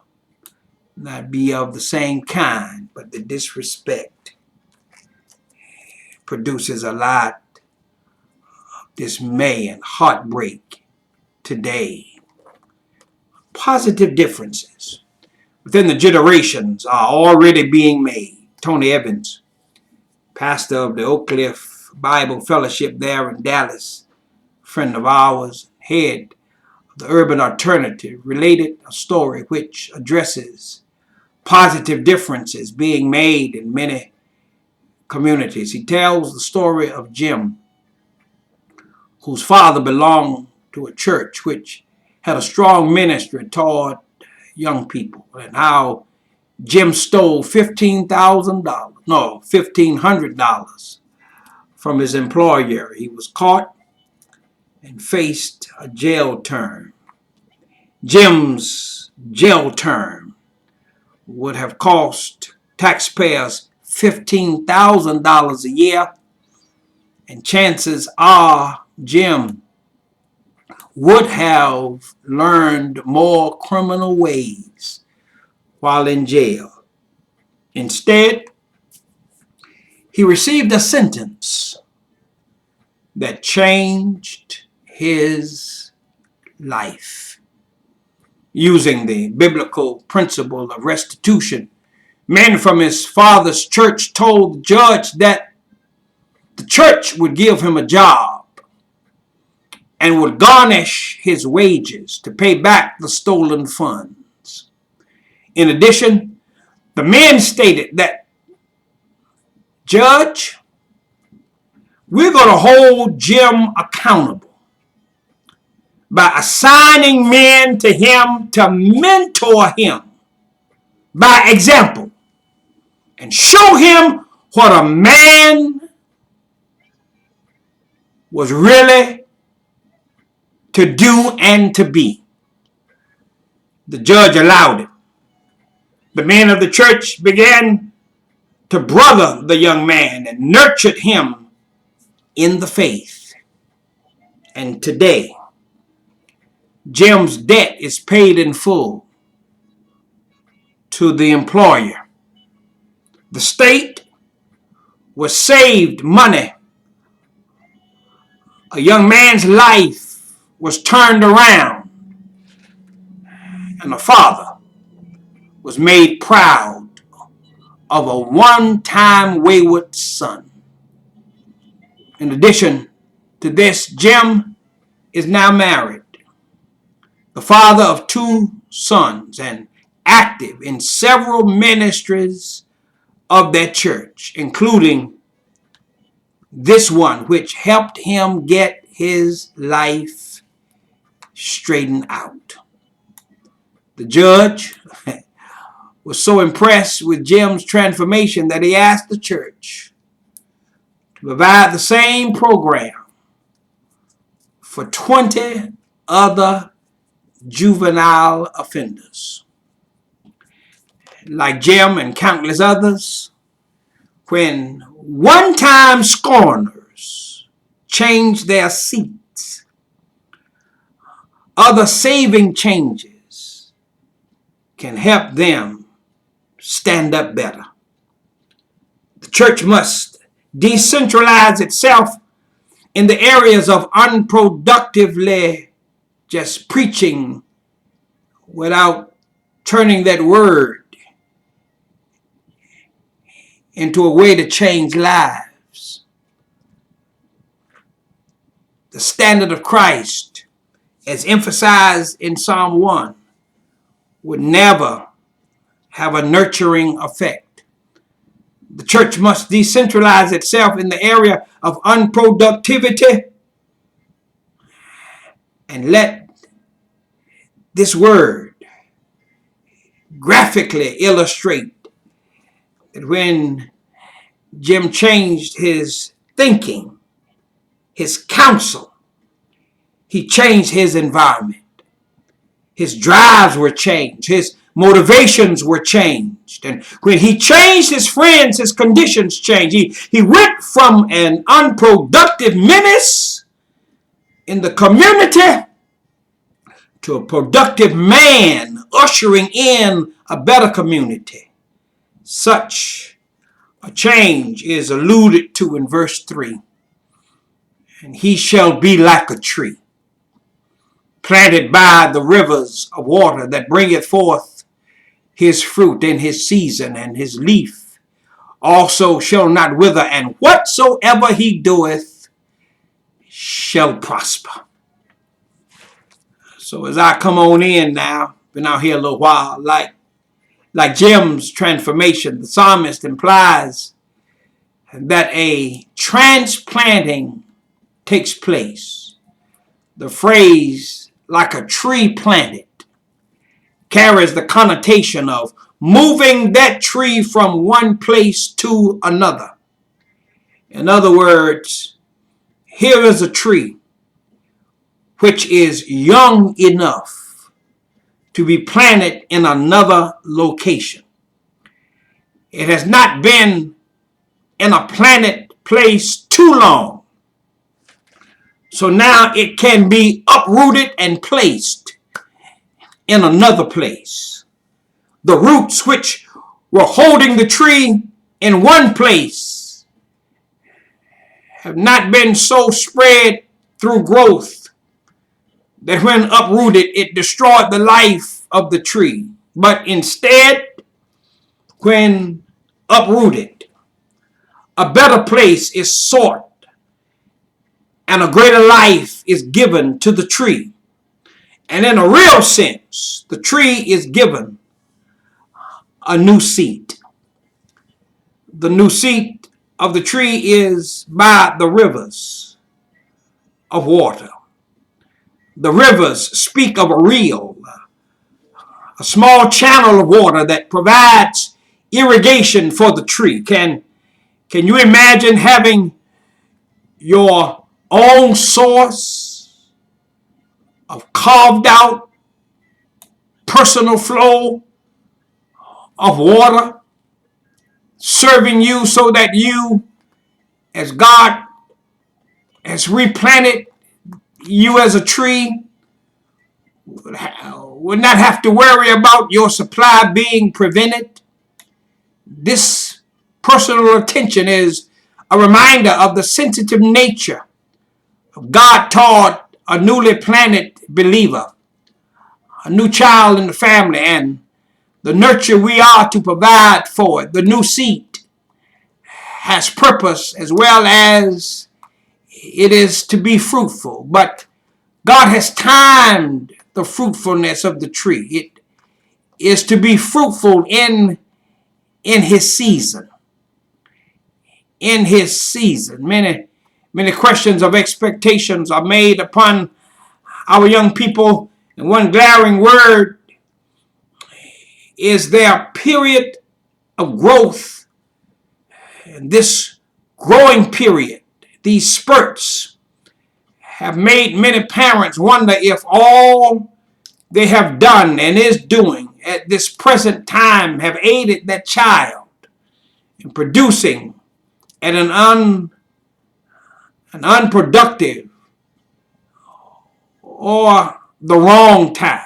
not be of the same kind, but the disrespect produces a lot of dismay and heartbreak today. Positive differences within the generations are already being made. Tony Evans, pastor of the Oak Cliff Bible Fellowship there in Dallas, friend of ours, head of the Urban Alternative, related a story which addresses positive differences being made in many communities. He tells the story of Jim, whose father belonged to a church which had a strong ministry toward young people, and how Jim stole $1,500 from his employer. He was caught and faced a jail term. Jim's jail term would have cost taxpayers $15,000 a year, and chances are Jim would have learned more criminal ways while in jail. Instead, he received a sentence that changed his life. Using the biblical principle of restitution, men from his father's church told the judge that the church would give him a job and would garnish his wages to pay back the stolen funds. In addition, the men stated that, "Judge, we're going to hold Jim accountable by assigning men to him to mentor him by example and show him what a man was really to do and to be." The judge allowed it. The men of the church began to brother the young man and nurtured him in the faith. And today, Jim's debt is paid in full to the employer. The state was saved money. A young man's life was turned around, and a father was made proud of a one-time wayward son. In addition to this, Jim is now married, the father of 2 sons, and active in several ministries of that church, including this one, which helped him get his life straightened out. The judge was so impressed with Jim's transformation that he asked the church to provide the same program for 20 other juvenile offenders. Like Jim and countless others, when one-time scorners change their seats, other saving changes can help them stand up better. The church must decentralize itself in the areas of unproductively just preaching without turning that word into a way to change lives. The standard of Christ, as emphasized in Psalm 1, would never have a nurturing effect. The church must decentralize itself in the area of unproductivity and let this word graphically illustrate that when Jim changed his thinking, his counsel, he changed his environment. His drives were changed. His motivations were changed. And when he changed his friends, his conditions changed. He went from an unproductive menace in the community to a productive man ushering in a better community. Such a change is alluded to in verse 3. And he shall be like a tree planted by the rivers of water that bringeth forth his fruit in his season, and his leaf also shall not wither, and whatsoever he doeth shall prosper. So as I come on in now, been out here a little while, like Jim's transformation, the psalmist implies that a transplanting takes place. The phrase like a tree planted carries the connotation of moving that tree from one place to another. In other words, here is a tree which is young enough to be planted in another location. It has not been in a planted place too long. So now it can be uprooted and placed in another place. The roots which were holding the tree in one place have not been so spread through growth that when uprooted, it destroyed the life of the tree. But instead, when uprooted, a better place is sought and a greater life is given to the tree. And in a real sense, the tree is given a new seat. The new seat of the tree is by the rivers of water. The rivers speak of a small channel of water that provides irrigation for the tree. Can you imagine having your own source of carved out personal flow of water serving you so that you, as God has replanted you as a tree, would not have to worry about your supply being prevented? This personal attention is a reminder of the sensitive nature of God toward a newly planted believer, a new child in the family, and the nurture we are to provide for it. The new seed has purpose as well as it is to be fruitful. But God has timed the fruitfulness of the tree. It is to be fruitful in his season. In his season. Many questions of expectations are made upon our young people, and one glaring word is their period of growth. And this growing period, these spurts, have made many parents wonder if all they have done and is doing at this present time have aided that child in producing at an unproductive or the wrong time.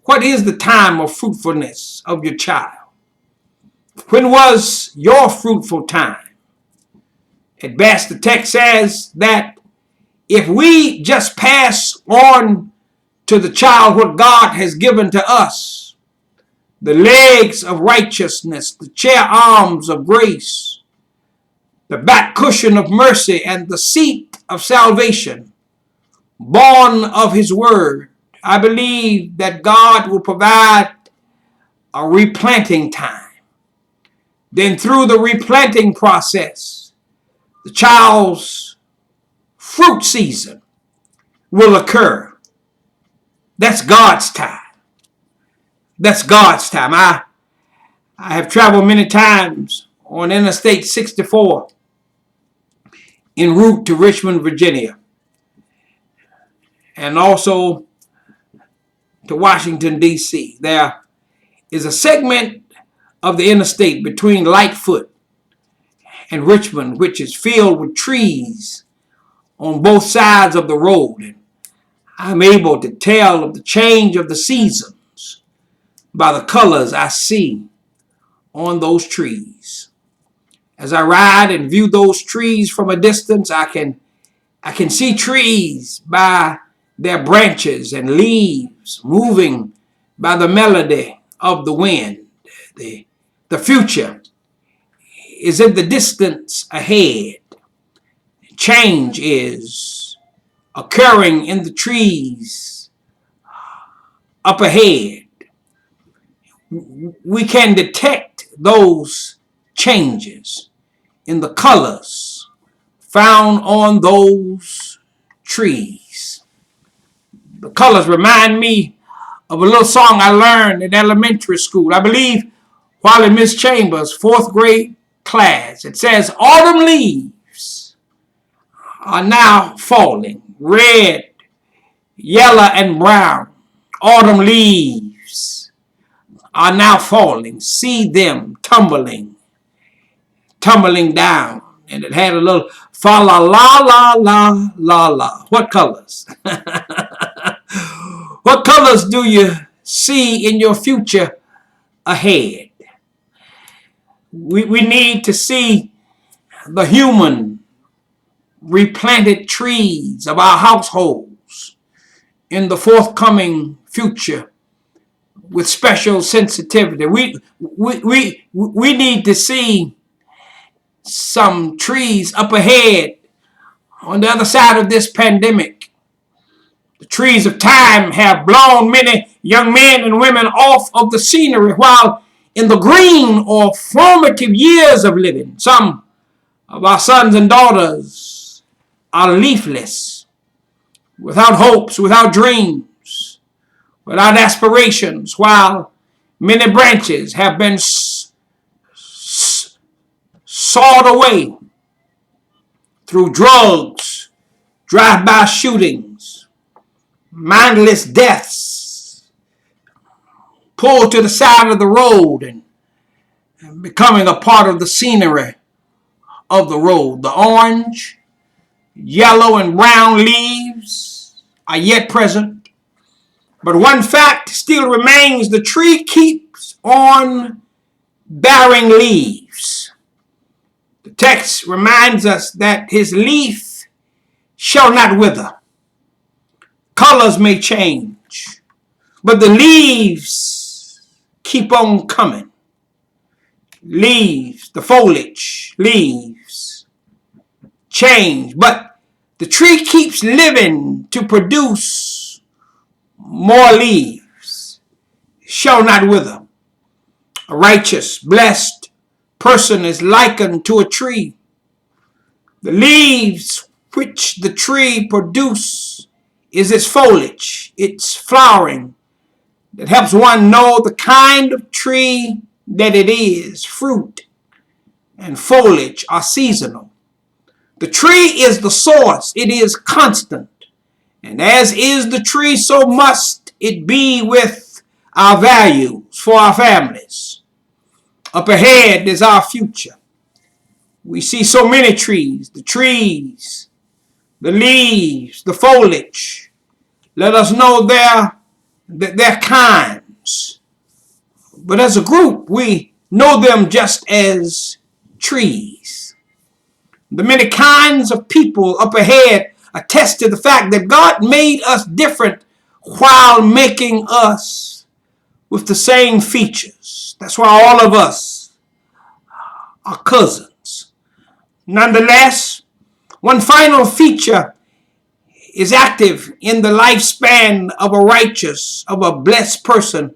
What is the time of fruitfulness of your child? When was your fruitful time? At best, the text says that if we just pass on to the child what God has given to us, the legs of righteousness, the chair arms of grace, the back cushion of mercy, and the seat of salvation, born of his word, I believe that God will provide a replanting time. Then through the replanting process, the child's fruit season will occur. That's God's time. That's God's time. I have traveled many times on Interstate 64 en route to Richmond, Virginia, and also to Washington, D.C. There is a segment of the interstate between Lightfoot and Richmond, which is filled with trees on both sides of the road. And I'm able to tell of the change of the seasons by the colors I see on those trees. As I ride and view those trees from a distance, I can see trees by their branches and leaves moving by the melody of the wind. The future is in the distance ahead. Change is occurring in the trees up ahead. We can detect those changes in the colors found on those trees. The colors remind me of a little song I learned in elementary school. I believe while in Miss Chambers' 4th grade class. It says, autumn leaves are now falling, red, yellow, and brown. Autumn leaves are now falling. See them tumbling down. And it had a little fa la la la la la la. What colors? What colors do you see in your future ahead? We need to see the human replanted trees of our households in the forthcoming future with special sensitivity. We need to see some trees up ahead on the other side of this pandemic. The trees of time have blown many young men and women off of the scenery, while in the green or formative years of living, some of our sons and daughters are leafless, without hopes, without dreams, without aspirations, while many branches have been sawed away through drugs, drive-by shootings, mindless deaths, pulled to the side of the road and becoming a part of the scenery of the road. The orange, yellow, and brown leaves are yet present, but one fact still remains: the tree keeps on bearing leaves. The text reminds us that his leaf shall not wither. Colors may change, but the leaves keep on coming. Leaves, the foliage, leaves change, but the tree keeps living to produce more leaves. Shall not wither. A righteous, blessed person is likened to a tree. The leaves which the tree produces is its foliage, its flowering, that helps one know the kind of tree that it is. Fruit and foliage are seasonal. The tree is the source. It is constant. And as is the tree, so must it be with our values for our families. Up ahead is our future. We see so many trees, the leaves, the foliage. Let us know their kinds. But as a group, we know them just as trees. The many kinds of people up ahead attest to the fact that God made us different while making us with the same features. That's why all of us are cousins. Nonetheless, one final feature is active in the lifespan of a righteous, of a blessed person.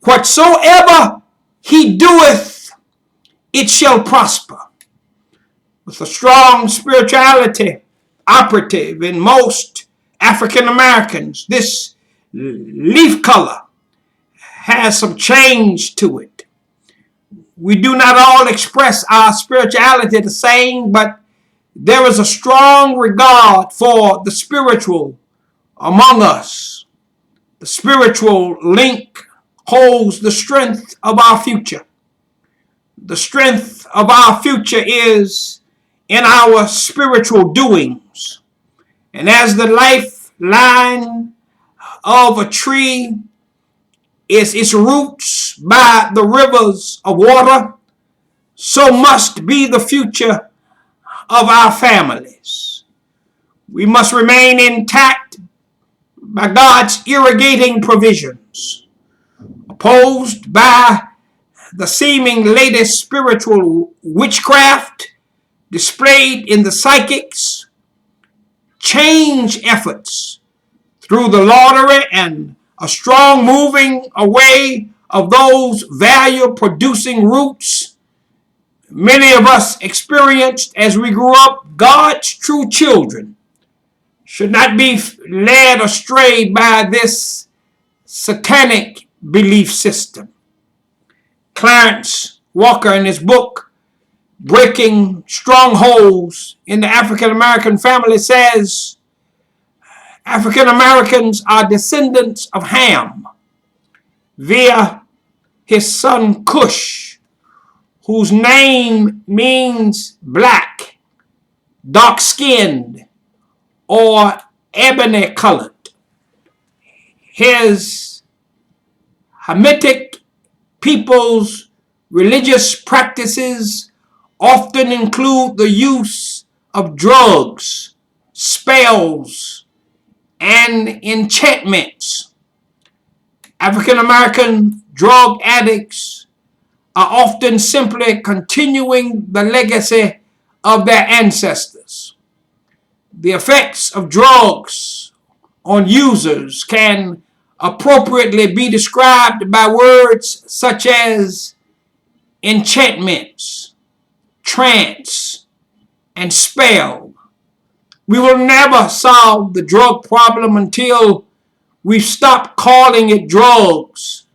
Whatsoever he doeth, it shall prosper. With a strong spirituality operative in most African Americans, this leaf color has some change to it. We do not all express our spirituality the same, but there is a strong regard for the spiritual among us. The spiritual link holds the strength of our future. The strength of our future is in our spiritual doings. And as the lifeline of a tree is its roots by the rivers of water, so must be the future of our families. We must remain intact by God's irrigating provisions, opposed by the seeming latest spiritual witchcraft displayed in the psychics, change efforts through the lottery, and a strong moving away of those value-producing roots many of us experienced as we grew up. God's true children should not be led astray by this satanic belief system. Clarence Walker, in his book, Breaking Strongholds in the African American Family, says African Americans are descendants of Ham via his son Cush, whose name means black, dark-skinned, or ebony-colored. His Hamitic people's religious practices often include the use of drugs, spells, and enchantments. African American drug addicts are often simply continuing the legacy of their ancestors. The effects of drugs on users can appropriately be described by words such as enchantments, trance, and spell. We will never solve the drug problem until we stop calling it drugs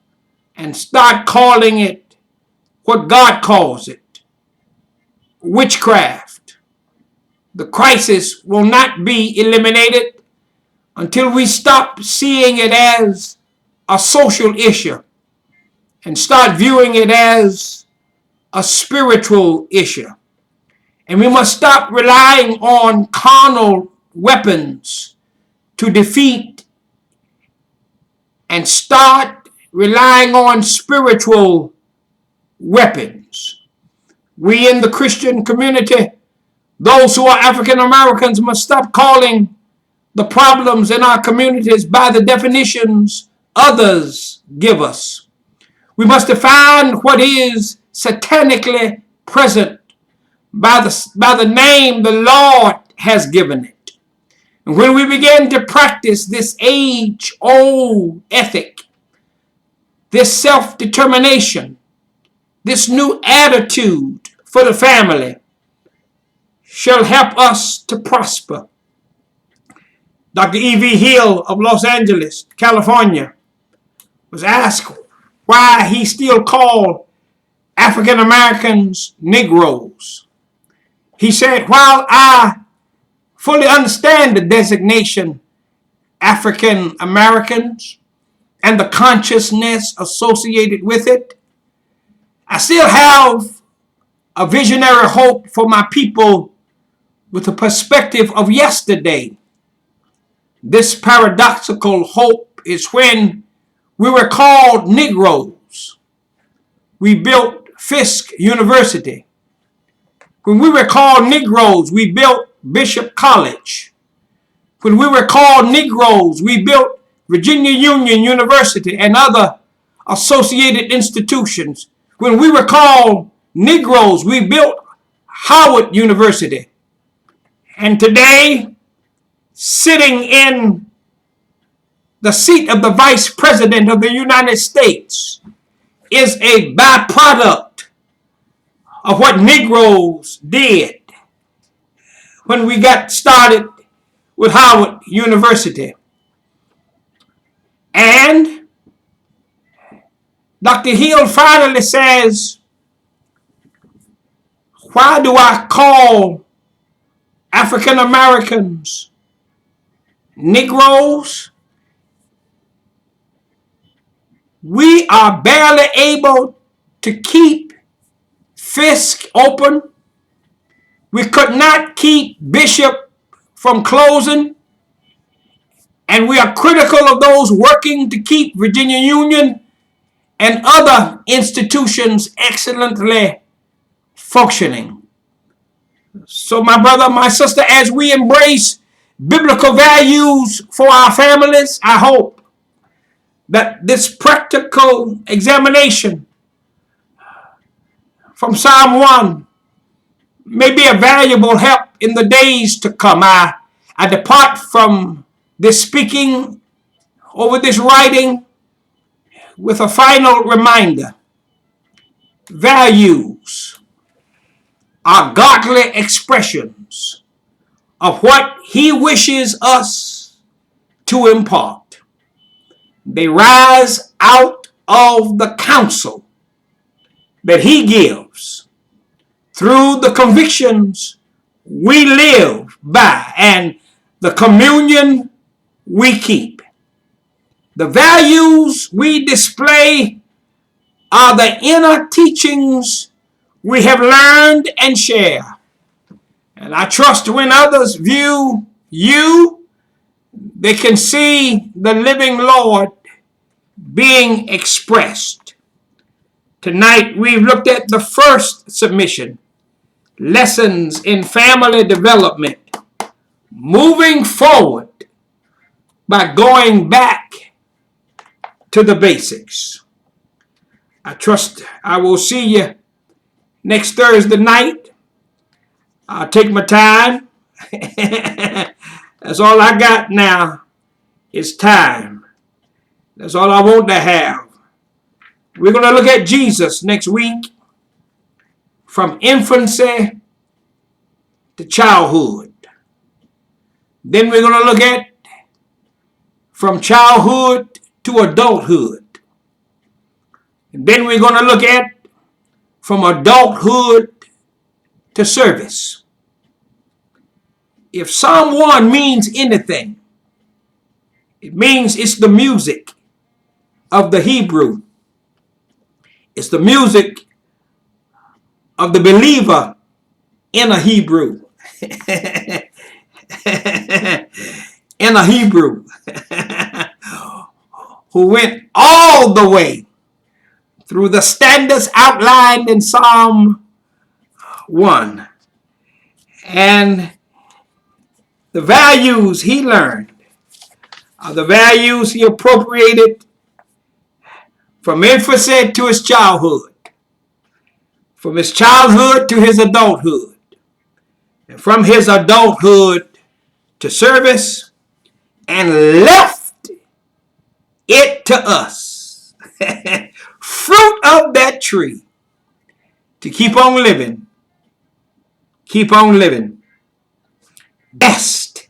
and start calling it what God calls it, witchcraft. The crisis will not be eliminated until we stop seeing it as a social issue and start viewing it as a spiritual issue. And we must stop relying on carnal weapons to defeat and start relying on spiritual weapons. We in the Christian community, those who are African Americans, must stop calling the problems in our communities by the definitions others give us. We must define what is satanically present by the name the Lord has given it. And when we begin to practice this age-old ethic, this self-determination, this new attitude for the family shall help us to prosper. Dr. E.V. Hill of Los Angeles, California, was asked why he still called African Americans Negroes. He said, while I fully understand the designation African Americans and the consciousness associated with it, I still have a visionary hope for my people with the perspective of yesterday. This paradoxical hope is when we were called Negroes, we built Fisk University. When we were called Negroes, we built Bishop College. When we were called Negroes, we built Virginia Union University and other associated institutions. When we were called Negroes, we built Howard University. And today, sitting in the seat of the Vice President of the United States is a byproduct of what Negroes did when we got started with Howard University. And Dr. Hill finally says, why do I call African Americans Negroes? We are barely able to keep Fisk open. We could not keep Bishop from closing. And we are critical of those working to keep Virginia Union and other institutions excellently functioning. So my brother, my sister, as we embrace biblical values for our families, I hope that this practical examination from Psalm 1 may be a valuable help in the days to come. I depart from this speaking over this writing with a final reminder. Values are godly expressions of what He wishes us to impart. They rise out of the counsel that He gives through the convictions we live by and the communion we keep. The values we display are the inner teachings we have learned and share. And I trust when others view you, they can see the living Lord being expressed. Tonight we've looked at the first submission, lessons in family development, moving forward by going back to the basics. I trust I will see you next Thursday night. I'll take my time. That's all I got now is time. That's all I want to have. We're going to look at Jesus next week from infancy to childhood. Then we're going to look at from childhood to adulthood. And then we're going to look at from adulthood to service. If Psalm 1 means anything, it means it's the music of the Hebrew. It's the music of the believer in a Hebrew. In a Hebrew. Who went all the way through the standards outlined in Psalm 1. And the values he learned are the values he appropriated from infancy to his childhood, from his childhood to his adulthood, and from his adulthood to service, and left it to us, fruit of that tree, to keep on living. Keep on living. Blessed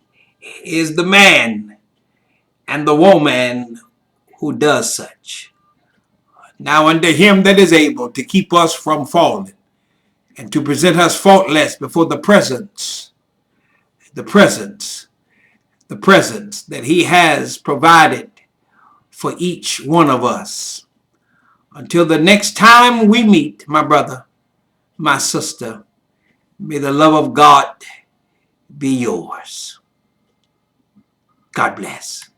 is the man and the woman who does such. Now unto him that is able to keep us from falling and to present us faultless before the presence that he has provided for each one of us. Until the next time we meet, my brother, my sister, may the love of God be yours. God bless.